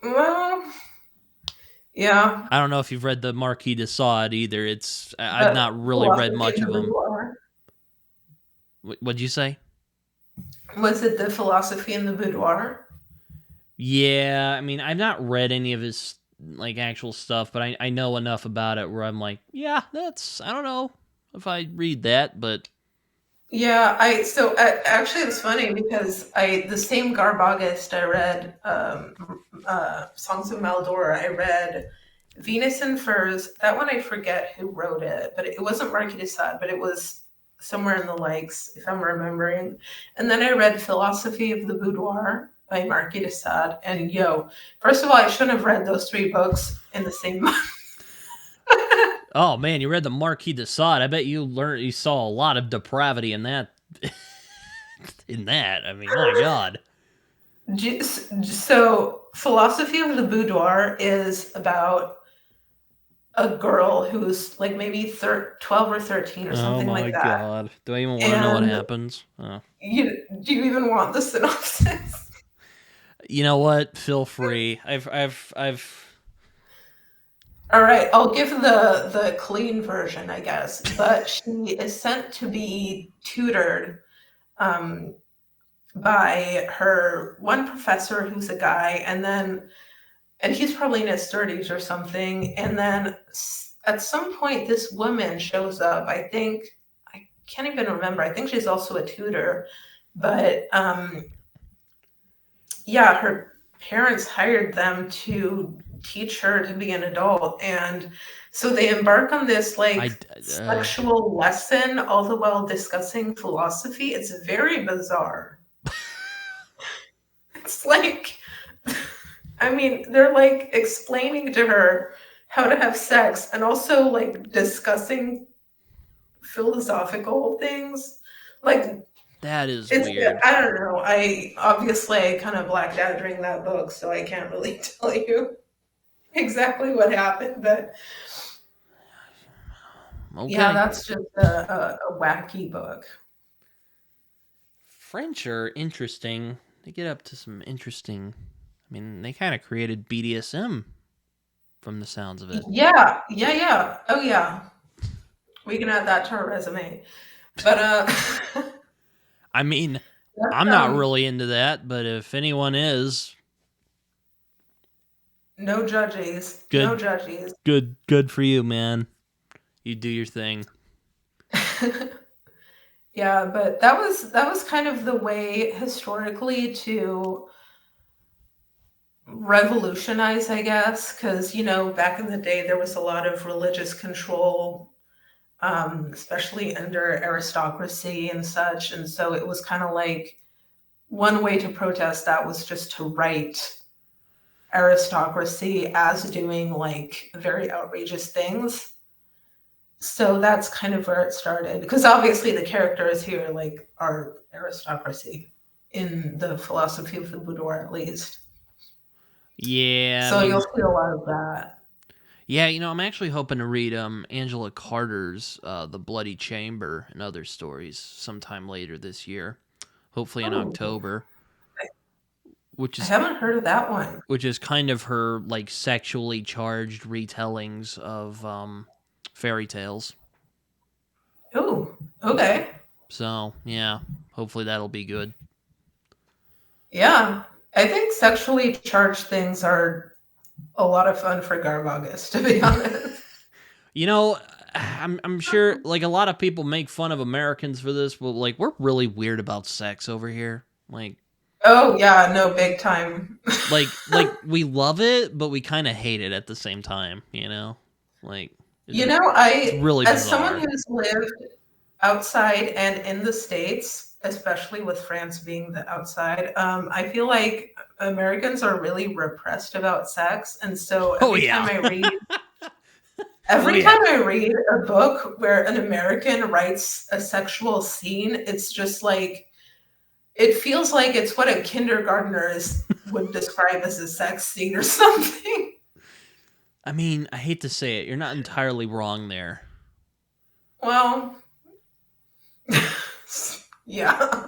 Well, yeah. I don't know if you've read the Marquis de Sade either. I've The not really read philosophy much of of the them. boudoir. What'd you say? Was it the philosophy in the boudoir? Yeah, I mean, I've not read any of his like actual stuff, but I know enough about it where I'm like, yeah, that's I don't know if I read that, but Yeah, actually it's funny because I the same Garbagist I read Songs of Maldor. I read Venus in Furs. That one I forget who wrote it, but it wasn't Marquis de Sade, but it was somewhere in the likes, if I'm remembering. And then I read Philosophy of the Boudoir by Marquis de Sade. And yo, first of all, I shouldn't have read those three books in the same month. oh man, you read the Marquis de Sade. I bet you saw a lot of depravity in that. In that, I mean, my God. So, Philosophy of the Boudoir is about a girl who's like maybe 12 or 13 or Oh something my like that. God. Do I even want to know what And happens? Oh. do you even want the synopsis? You know what? Feel free. I've. All right, I'll give the clean version, I guess. But she is sent to be tutored um, by her one professor who's a guy, and he's probably in his 30s or something. And then at some point, this woman shows up. I think, I can't even remember. I think she's also a tutor. But yeah, her parents hired them to teach her to be an adult. And so they embark on this like I. sexual lesson, all the while discussing philosophy. It's very bizarre. It's like, I mean, they're like explaining to her how to have sex and also like discussing philosophical things. Like That is it's, weird. I don't know. I kind of blacked out during that book, so I can't really tell you exactly what happened. But yeah, Okay. that's just a wacky book. French are interesting. They get up to some interesting. I mean, they kind of created BDSM from the sounds of it. Yeah, yeah, yeah. Oh yeah, we can add that to our resume. But I mean, I'm that's, not really into that, but if anyone is, no judges, no good, judges. good for you, man. You do your thing. Yeah, but that was kind of the way historically to revolutionize, I guess, because back in the day there was a lot of religious control, especially under aristocracy and such, and so it was kind of like one way to protest that was just to write aristocracy as doing like very outrageous things. So that's kind of where it started. Because obviously the characters here like are aristocracy in the philosophy of the boudoir at least. Yeah, I So you'll mean, see a lot of that. yeah, I'm actually hoping to read Angela Carter's The Bloody Chamber and other stories sometime later this year. Hopefully in Oh, October. which I is haven't heard of that one. kind of her like sexually charged retellings of fairy tales. Oh, okay. So yeah, hopefully that'll be good. Yeah. I think sexually charged things are a lot of fun for Garbagus, to be honest. You know, I'm sure like a lot of people make fun of Americans for this, but like we're really weird about sex over here. Oh, yeah, no, big time. Like we love it, but we kind of hate it at the same time. Like You know, it's really as someone bizarre. who's lived outside and in the States, especially with France being the outside, I feel like Americans are really repressed about sex. And so Oh yeah, oh every yeah. time I read a book where an American writes a sexual scene, it's just like, it feels like it's what a kindergartner would describe as a sex scene or something. I mean, I hate to say it, you're not entirely wrong there. Well, yeah.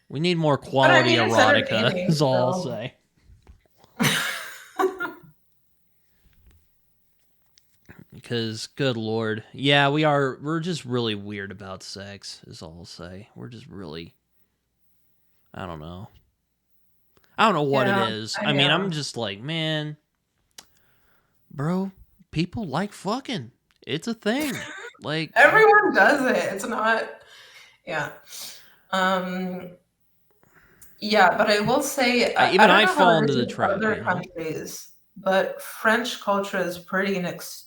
We need more But I quality mean, it's erotica, entertaining. is all I'll So. say. Because, good lord. Yeah, we're just really weird about sex, is all I'll say. We're just really, I don't know. I don't know what it Yeah, is. I I mean, I'm know. just like, man, bro, people like fucking. It's a thing. Like, Everyone does it. It's not, yeah. Um, yeah, but I will say, I even don't I know how fall it into is the in trap, other countries, but French culture is pretty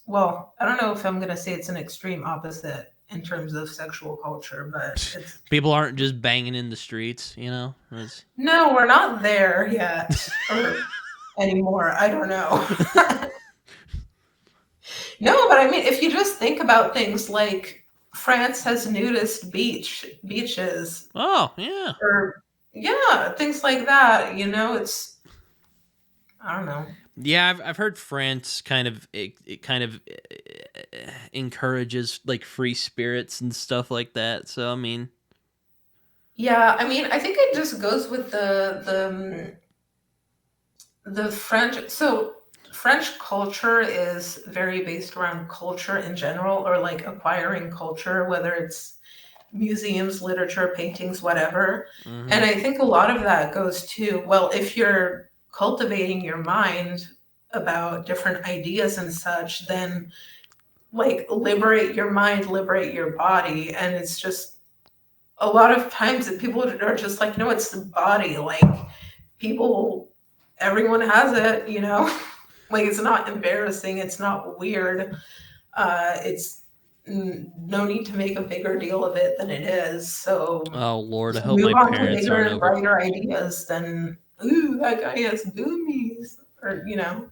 well, I don't know if I'm going to say it's an extreme opposite in terms of sexual culture, but it's, People aren't just banging in the streets, no, we're not there yet or anymore. I don't know. No, but I mean, if you just think about things like France has nudist beaches, Oh, yeah. or yeah, things like that. It's, I don't know. Yeah, I've heard France it kind of encourages like free spirits and stuff like that. So I mean, Yeah, I mean, I think it just goes with the French. So French culture is very based around culture in general, or like acquiring culture, whether it's museums, literature, paintings, whatever. And mhm. I think a lot of that goes to, well, if you're cultivating your mind about different ideas and such, then like liberate your mind, liberate your body. And it's just a lot of times that people are just like, no, it's the body. Like people, everyone has it. Like it's not embarrassing, it's not weird. It's no need to make a bigger deal of it than it is. So Oh Lord, I hope move my on to parents bigger aren't and over. brighter ideas than, ooh, that guy has boomies. Or.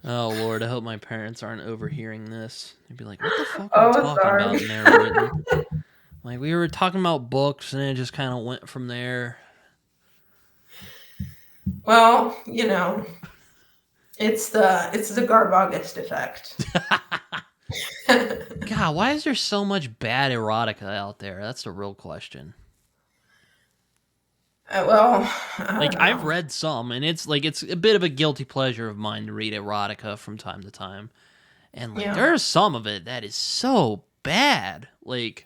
Oh Lord, I hope my parents aren't overhearing this. They'd be like, "What the fuck are you Oh, talking sorry. about in there, Britton?" Like we were talking about books, and it just kind of went from there. Well, it's the Garbogist effect. God, why is there so much bad erotica out there? That's the real question. Well, I Like don't I've know. read some, and it's a bit of a guilty pleasure of mine to read erotica from time to time. And like Yeah. there's some of it that is so bad, like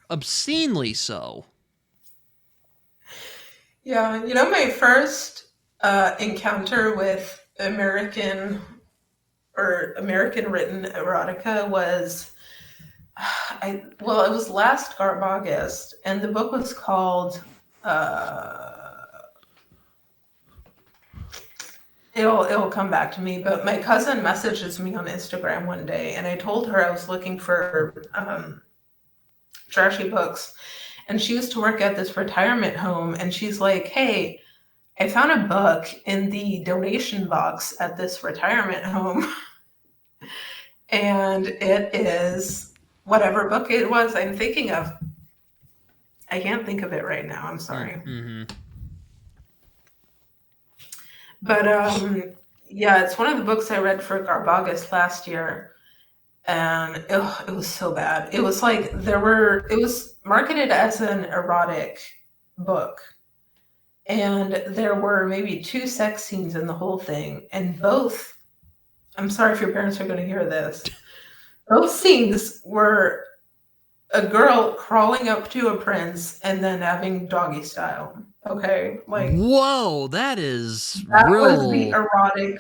obscenely so. Yeah, my first encounter with American written erotica was, it was last August, and the book was called, it'll come back to me, but my cousin messages me on Instagram one day, and I told her I was looking for trashy books, and she used to work at this retirement home, and she's like, hey, I found a book in the donation box at this retirement home, and it is whatever book it was I'm thinking of. I can't think of it right now. I'm sorry. Mm-hmm. But yeah, it's one of the books I read for Garbagus last year, and it was so bad. It was like it was marketed as an erotic book, And there were maybe 2 sex scenes in the whole thing, and both, I'm sorry if your parents are gonna hear this, both scenes were a girl crawling up to a prince and then having doggy style. Okay, like Whoa, that is that was the erotic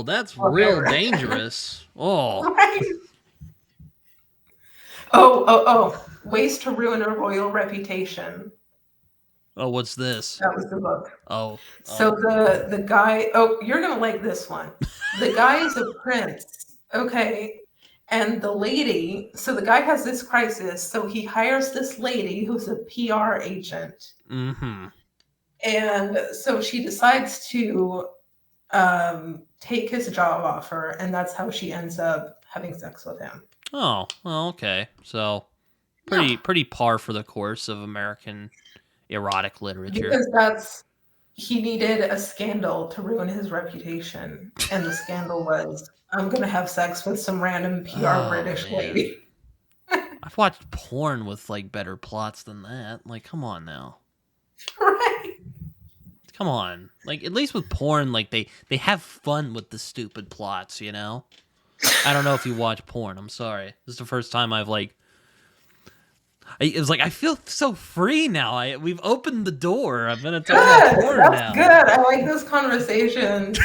that's real okay. dangerous. Oh. Right? Ways to ruin a royal reputation. Oh, what's this? That was the book. Oh. So the guy, oh, you're gonna like this one. The guy is a prince, okay, and the lady. So the guy has this crisis, so he hires this lady who's a PR agent, Mm-hmm. and so she decides to take his job offer, and that's how she ends up having sex with him. Oh, well, okay. So Yeah. pretty par for the course of American erotic literature. Because he needed a scandal to ruin his reputation, and the scandal was, I'm gonna have sex with some random PR British lady. I've watched porn with like better plots than that. Like, come on now. Right. Come on. Like, at least with porn, like they have fun with the stupid plots, you know? I don't know if you watch porn. I'm sorry. This is the first time I've like it was like I feel so free now. We've opened the door. I'm gonna talk about porn That's now. good. I like this conversation.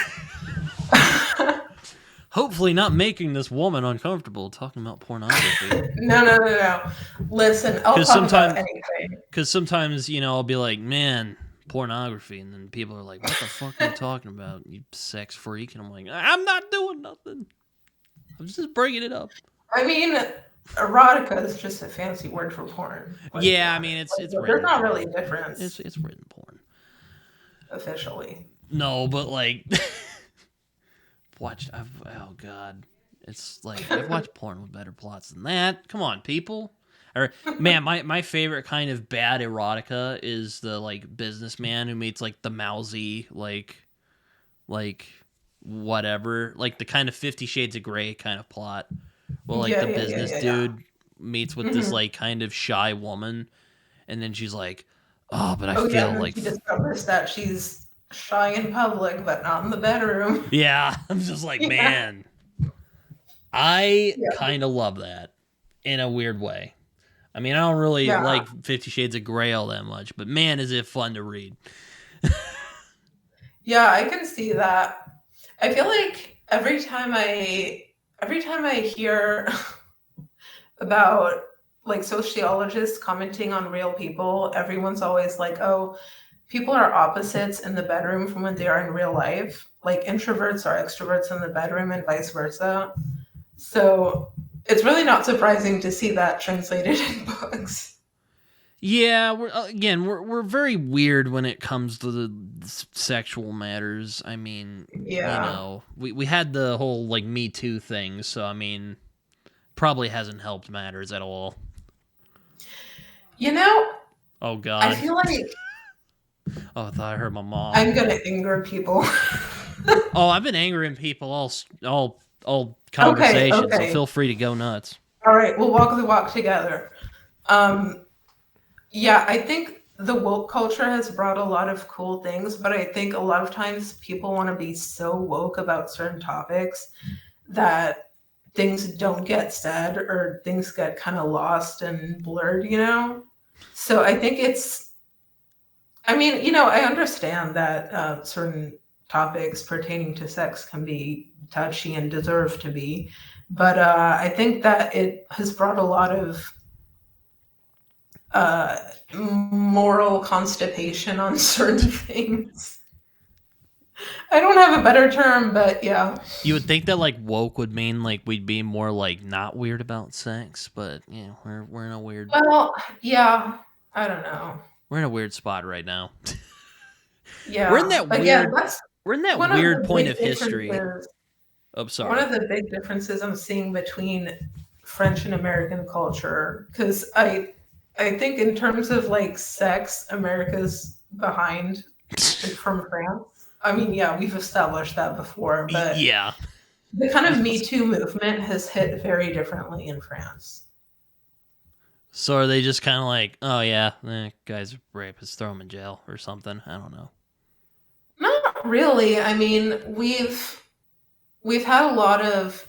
Hopefully not making this woman uncomfortable talking about pornography. No. Listen, I'll talk about anything. Because sometimes, you know, I'll be like, man, pornography. And then people are like, what the fuck are you talking about, you sex freak? And I'm like, I'm not doing nothing. I'm just bringing it up. I mean, erotica is just a fancy word for porn. Yeah, I mean, it's written. There's not really a difference. It's written porn. Officially. No, but like... oh god, it's like I've watched porn with better plots than that. Come on, people. Or man, my favorite kind of bad erotica is the like businessman who meets like the mousy like whatever, like the kind of 50 Shades of Grey kind of plot. Well, like the business dude meets with this like kind of shy woman, and then she's like, "Oh, but I feel like he discovers that she's shy in public, but not in the bedroom." Yeah, I'm just like, man, I kind of love that in a weird way. I mean, I don't really like 50 Shades of Grey all that much, but man, is it fun to read. Yeah, I can see that. I feel like every time I hear about like sociologists commenting on real people, everyone's always like, oh, people are opposites in the bedroom from when they are in real life. Like introverts are extroverts in the bedroom and vice versa. So it's really not surprising to see that translated in books. Yeah, we're very weird when it comes to the sexual matters. I mean, you know, we had the whole like Me Too thing, so I mean, probably hasn't helped matters at all. You know, oh god, I feel like oh, I thought I heard my mom. I'm gonna anger people. Oh, I've been angering people all conversations, okay. So feel free to go nuts. All right, we'll walk the walk together. Yeah, I think the woke culture has brought a lot of cool things, but I think a lot of times people want to be so woke about certain topics that things don't get said or things get kind of lost and blurred, you know? So I think I mean, you know, I understand that certain topics pertaining to sex can be touchy and deserve to be, but I think that it has brought a lot of moral constipation on certain things. I don't have a better term, but yeah. You would think that like woke would mean like we'd be more like not weird about sex, but yeah, we're in a weird. Well, yeah, I don't know. We're in a weird spot right now. Yeah, we're in that but weird. Yeah, we're in that weird point of history. Oh, sorry. One of the big differences I'm seeing between French and American culture, because I think in terms of like sex, America's behind from France. I mean, yeah, we've established that before, but yeah, the kind of Me Too movement has hit very differently in France. So are they just kind of like, oh yeah, guy's a rapist, throw him in jail or something? I don't know. Not really. I mean, we've had a lot of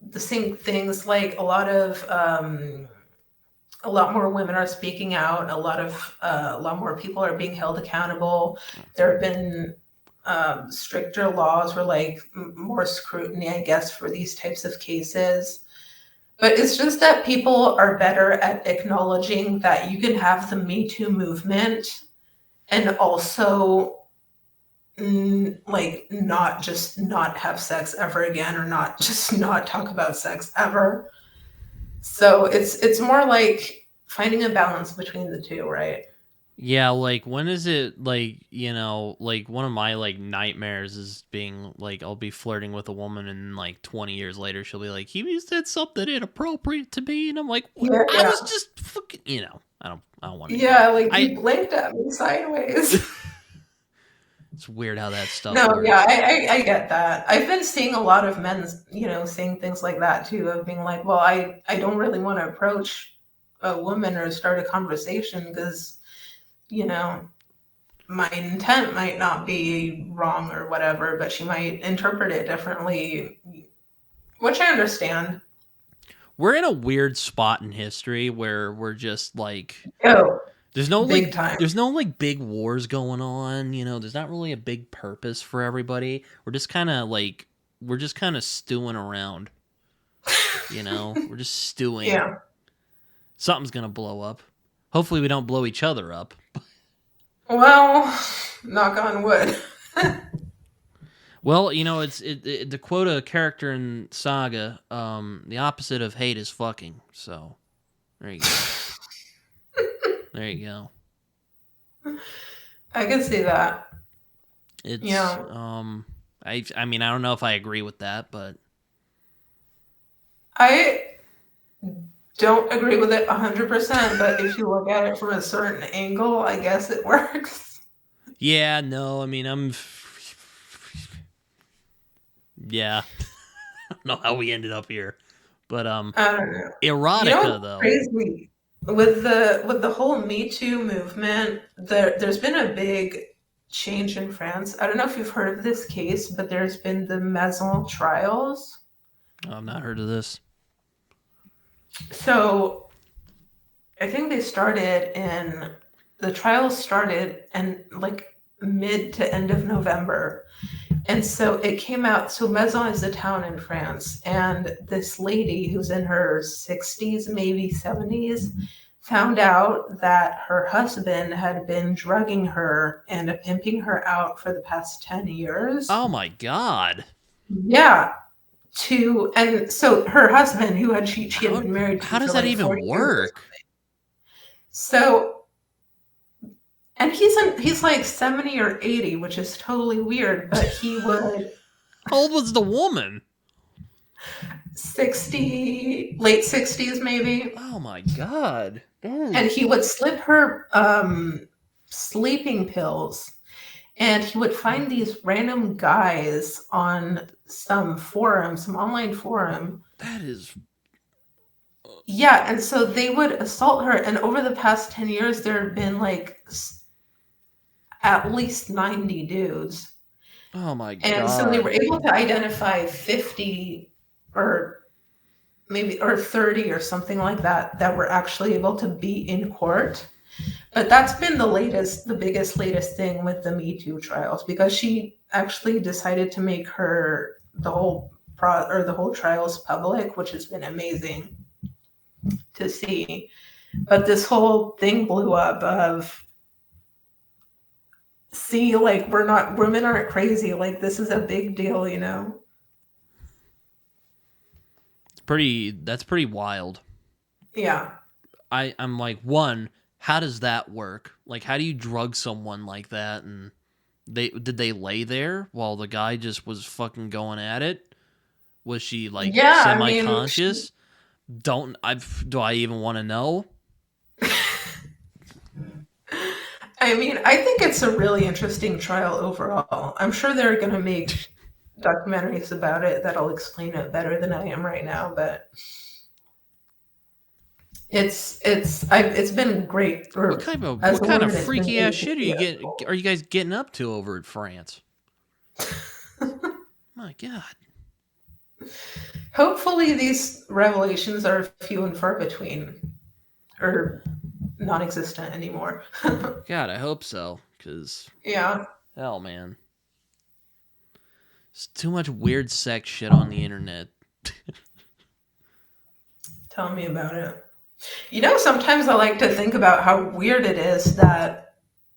the same things, like a lot more women are speaking out. A lot more people are being held accountable. There have been stricter laws or like more scrutiny, I guess, for these types of cases. But it's just that people are better at acknowledging that you can have the Me Too movement and also like not just not have sex ever again, or not just not talk about sex ever. So it's more like finding a balance between the two, right? Yeah, like when is it like, like one of my like nightmares is being like I'll be flirting with a woman and like 20 years later she'll be like, he said something inappropriate to me, and I'm like, what? Yeah, I yeah. was just fucking, I don't want any part. Yeah, like you I blinked at me sideways. It's weird how that stuff No, yeah, works. I get that. I've been seeing a lot of men, saying things like that too, of being like, well, I don't really want to approach a woman or start a conversation because, you know, my intent might not be wrong or whatever, but she might interpret it differently, which I understand. We're in a weird spot in history where we're just like Oh, there's no big like time. there's no like big wars going on, there's not really a big purpose for everybody. We're just kind of stewing around, We're just stewing. Yeah. Something's going to blow up. Hopefully we don't blow each other up. Well, knock on wood. Well, to quote a character in Saga, the opposite of hate is fucking. So, there you go. There you go. I can see that. It's Yeah. I mean, I don't know if I agree with that, but I don't agree with it 100%, but if you look at it from a certain angle, I guess it works. yeah, no, I mean, yeah. I don't know how we ended up here. But I don't know. erotica though. Crazy with the whole Me Too movement, there's been a big change in France. I don't know if you've heard of this case, but there's been the Maison trials. I've not heard of this. So I think the trials started in like mid to end of November. And so it came out. So Maison is a town in France, and this lady who's in her 60s, maybe 70s, found out that her husband had been drugging her and pimping her out for the past 10 years. Oh my god. Yeah. And so her husband, she had been married to how does for that like even 40 work? years. So, and he's like 70 or 80, which is totally weird, but he would. How old was the woman? 60, late 60s maybe. Oh my god. And he would slip her sleeping pills, and he would find these random guys on some online forum. That is. Yeah, and so they would assault her, and over the past 10 years there have been like at least 90 dudes. Oh my god. And so they were able to identify 50 or 30 or something like that were actually able to be in court. But that's been the latest thing with the Me Too trials, because she actually decided to make the whole trials public, which has been amazing to see. But this whole thing blew up of, see, like, women aren't crazy. Like, this is a big deal, That's pretty wild. Yeah. I'm like, one, how does that work? Like, how do you drug someone like that? And did they lay there while the guy just was fucking going at it? Was she like semi-conscious? Do I even want to know? I mean, I think it's a really interesting trial overall. I'm sure they're going to make documentaries about it that'll explain it better than I am right now, but It's been great. What Or kind of as what a kind of woman, it's been freaky ass great to shit see are you guys getting up to over at France? My God. Hopefully, these revelations are few and far between, or non-existent anymore. God, I hope so. Cause Yeah, hell, man, it's too much weird sex shit on the internet. tell me about it. Sometimes I like to think about how weird it is that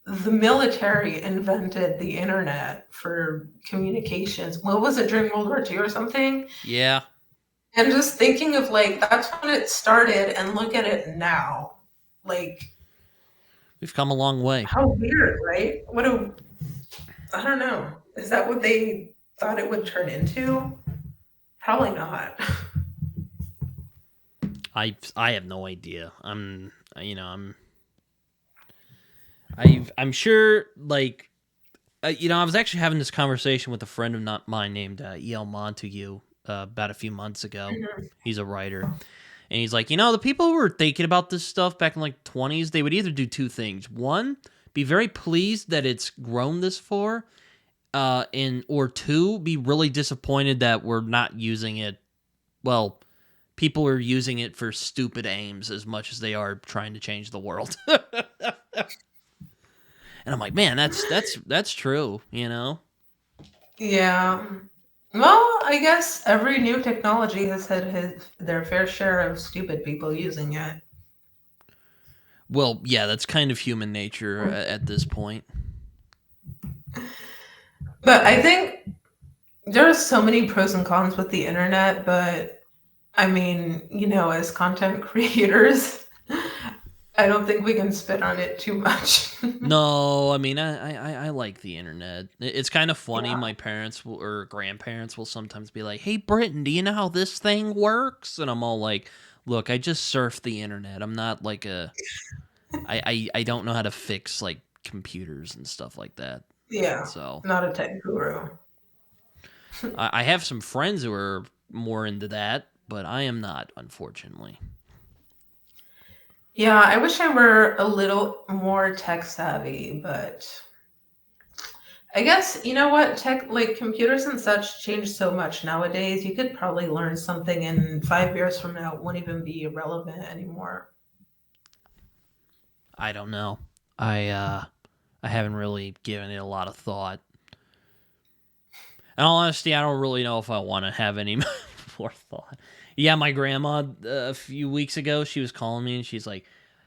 the military invented the internet for communications. What was it, during World War II or something? Yeah, And just thinking of like that's when it started, and look at it now. Like, we've come a long way. how weird, right? I don't know. Is that what they thought it would turn into? Probably not. I have no idea. I'm sure like I was actually having this conversation with a friend of not mine named E.L. Montague about a few months ago. He's a writer. And he's like, the people who were thinking about this stuff back in like 20s, they would either do two things. One, be very pleased that it's grown this far, or two, be really disappointed that we're not using it. Well, people are using it for stupid aims as much as they are trying to change the world. And I'm like, man, that's true, Yeah. Well, I guess every new technology has had their fair share of stupid people using it. Well, yeah, that's kind of human nature at this point. But I think there are so many pros and cons with the internet, but I mean, as content creators, I don't think we can spit on it too much. No, I mean, I like the internet. It's kind of funny. Yeah. My parents or grandparents will sometimes be like, "Hey, Britton, do you know how this thing works?" And I'm all like, "Look, I just surf the internet. I'm not like I don't know how to fix like computers and stuff like that." Yeah. So Not a tech guru. I have some friends who are more into that, but I am not, unfortunately. Yeah, I wish I were a little more tech savvy, but I guess you know what, tech like computers and such change so much nowadays. You could probably learn something in 5 years from now, it won't even be relevant anymore. I don't know. I haven't really given it a lot of thought. In all honesty, I don't really know if I want to have any more thought. Yeah, my grandma a few weeks ago, she was calling me and she's like,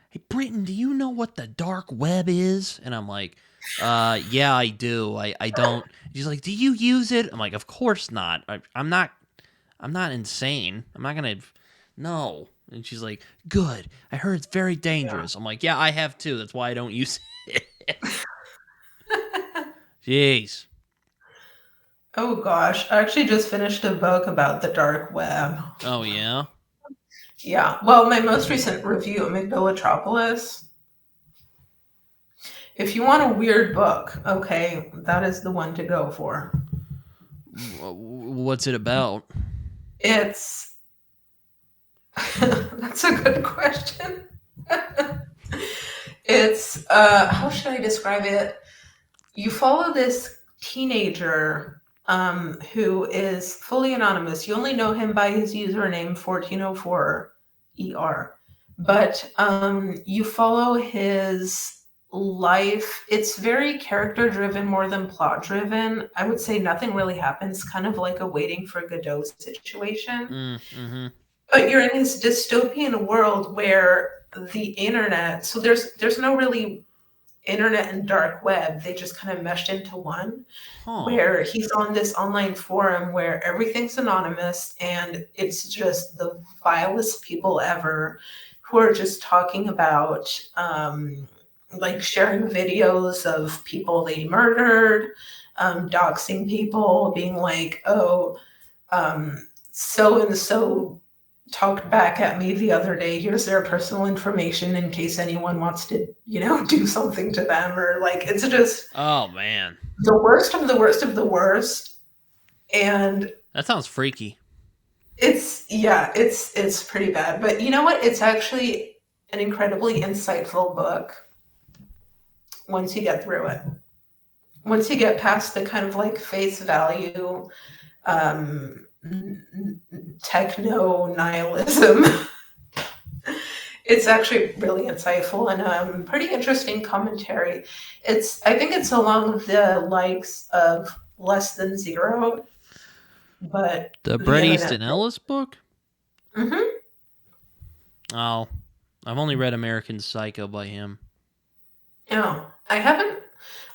"Hey, Britton, do you know what the dark web is?" And I'm like, yeah, I do. I don't." She's like, "Do you use it?" I'm like, "Of course not. I'm not insane. I'm not gonna, no." And she's like, "Good. I heard it's very Yeah. dangerous." I'm like, "Yeah, I have too. That's why I don't use it." Jeez. Oh gosh, I actually just finished a book about the dark web. Oh yeah. Yeah, well, my most recent review, Amygdalatropolis. If you want a weird book, okay, that is the one to go for. What's it about? It's that's a good question. It's how should I describe it? You follow this teenager who is fully anonymous. You only know him by his username 1404ER. But you follow his life. It's very character driven more than plot driven. I would say nothing really happens, kind of like a Waiting for Godot situation. Mm-hmm. But you're in this dystopian world where the internet, so there's no really internet and dark web. They just kind of meshed into one, Huh. where he's on this online forum where everything's anonymous and it's just the vilest people ever who are just talking about like sharing videos of people they murdered, doxing people, being like, oh, so and so talked back at me the other day. Here's their personal information in case anyone wants to, do something to them, or like it's just Oh man. the worst of the worst of the worst. And That sounds freaky. it's yeah, it's pretty bad. But you know what? It's actually an incredibly insightful book once you get through it. Once you get past the kind of like face value, techno nihilism, it's actually really insightful and pretty interesting commentary. I think it's along the likes of Less Than Zero, but The the Bret internet. Easton Ellis book? Mm-hmm. Oh, I've only read American Psycho by him. Yeah, I haven't.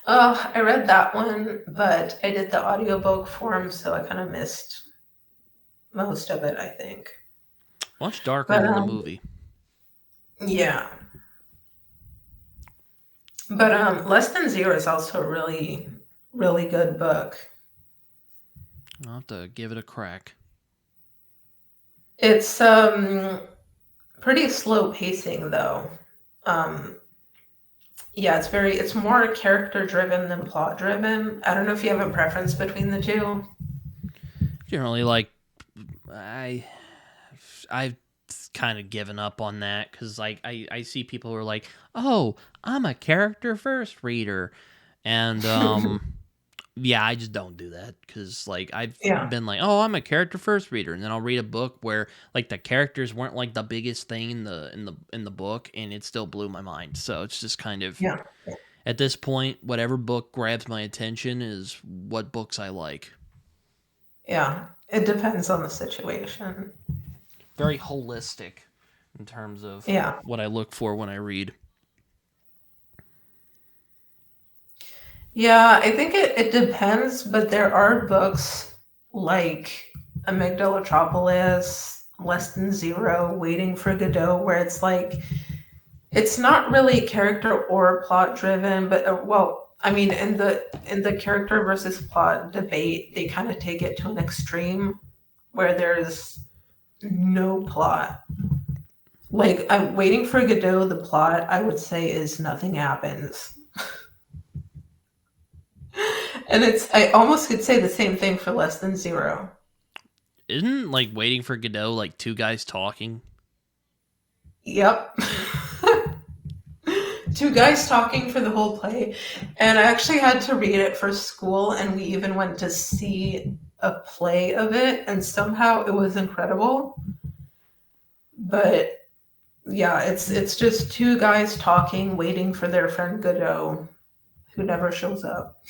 I read that one, but I did the audiobook for him, so I kind of missed most of it, I think. Much darker But than the movie. yeah. But Less Than Zero is also a really, really good book. I'll have to give it a crack. It's pretty slow pacing though. Yeah, it's more character driven than plot driven. I don't know if you have a preference between the two. Generally, like, I've kind of given up on that because, like, I see people who are like, oh, I'm a character first reader. And, yeah, I just don't do that because, like, I've Yeah. been like, oh, I'm a character first reader, and then I'll read a book where, like, the characters weren't like the biggest thing in the book, and it still blew my mind. So it's just kind of, Yeah. at this point, whatever book grabs my attention is what books I like. Yeah. It depends on the situation. Very holistic in terms of Yeah. what I look for when I read. Yeah, I think it depends, but there are books like Amygdalatropolis, Less Than Zero, Waiting for Godot, where it's like it's not really character or plot driven, but well, I mean, in the character versus plot debate, they kind of take it to an extreme where there's no plot. Like I'm Waiting for Godot, the plot I would say is nothing happens. And I almost could say the same thing for Less Than Zero. Isn't, like, Waiting for Godot like two guys talking? Yep. Two guys talking for the whole play. And I actually had to read it for school, and we even went to see a play of it, and somehow it was incredible. But yeah, it's just two guys talking, waiting for their friend Godot, who never shows up.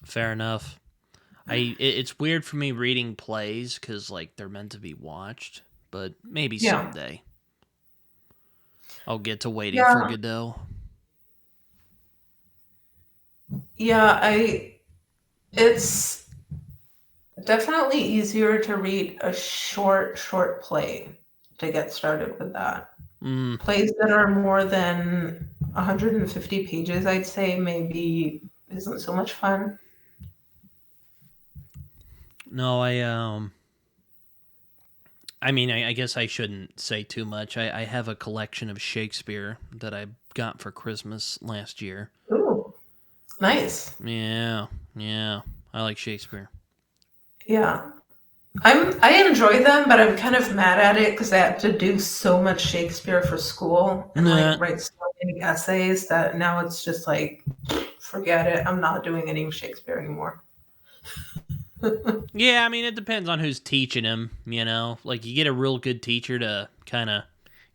Fair enough. It's weird for me reading plays because, like, they're meant to be watched, but maybe Yeah. someday I'll get to Waiting Yeah. for Godot. Yeah, it's definitely easier to read a short play to get started with that. Plays that are more than 150 pages, I'd say, maybe isn't so much fun. No, I mean, I guess I shouldn't say too much. I have a collection of Shakespeare that I got for Christmas last year. Ooh, nice. Yeah, I like Shakespeare. Yeah. I enjoy them, but I'm kind of mad at it because I had to do so much Shakespeare for school and like write so many essays that now it's just like, forget it. I'm not doing any Shakespeare anymore. Yeah, I mean, it depends on who's teaching him, you know? Like, you get a real good teacher to kind of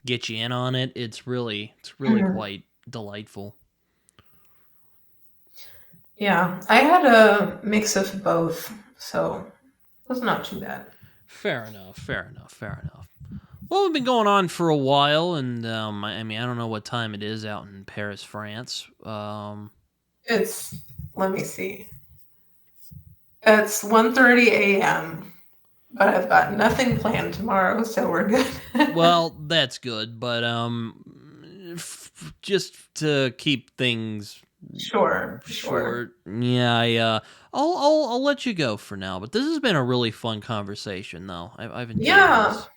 get you in on it. It's really quite delightful. Yeah, I had a mix of both, so it was not too bad. Fair enough. Well, we've been going on for a while, and I mean, I don't know what time it is out in Paris, France. It's, let me see. It's 1:30 a.m., but I've got nothing planned tomorrow, so we're good. Well, that's good, but just to keep things Sure. yeah, I'll let you go for now. But this has been a really fun conversation, though. I've enjoyed this.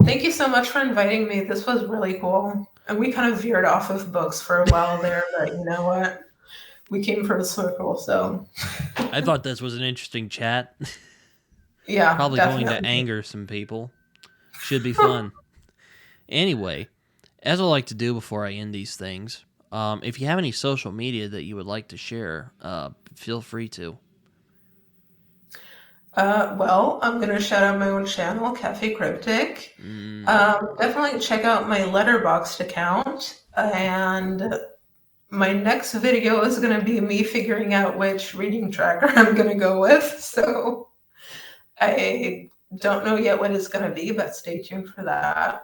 Thank you so much for inviting me. This was really cool. And we kind of veered off of books for a while there, but you know what? We came for a circle, so. I thought this was an interesting chat. Yeah, Probably definitely. going to anger some people. Should be fun. Anyway, as I like to do before I end these things, if you have any social media that you would like to share, feel free to. Well, I'm gonna shout out my own channel, Cafe Cryptic. Mm, Definitely check out my Letterboxd account, and my next video is gonna be me figuring out which reading tracker I'm gonna go with. So I don't know yet what it's gonna be, but stay tuned for that.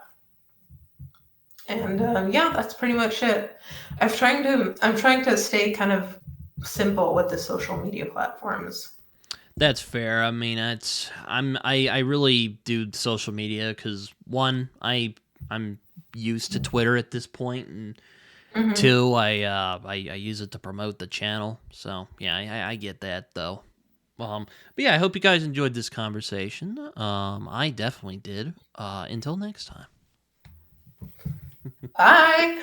And yeah, that's pretty much it. I'm trying to stay kind of simple with the social media platforms. that's fair. I mean, I really do social media because one, I'm used to Twitter at this point, and Hmm. two, I use it to promote the channel. So yeah, I get that though. But yeah, I hope you guys enjoyed this conversation. I definitely did. Until next time. Bye.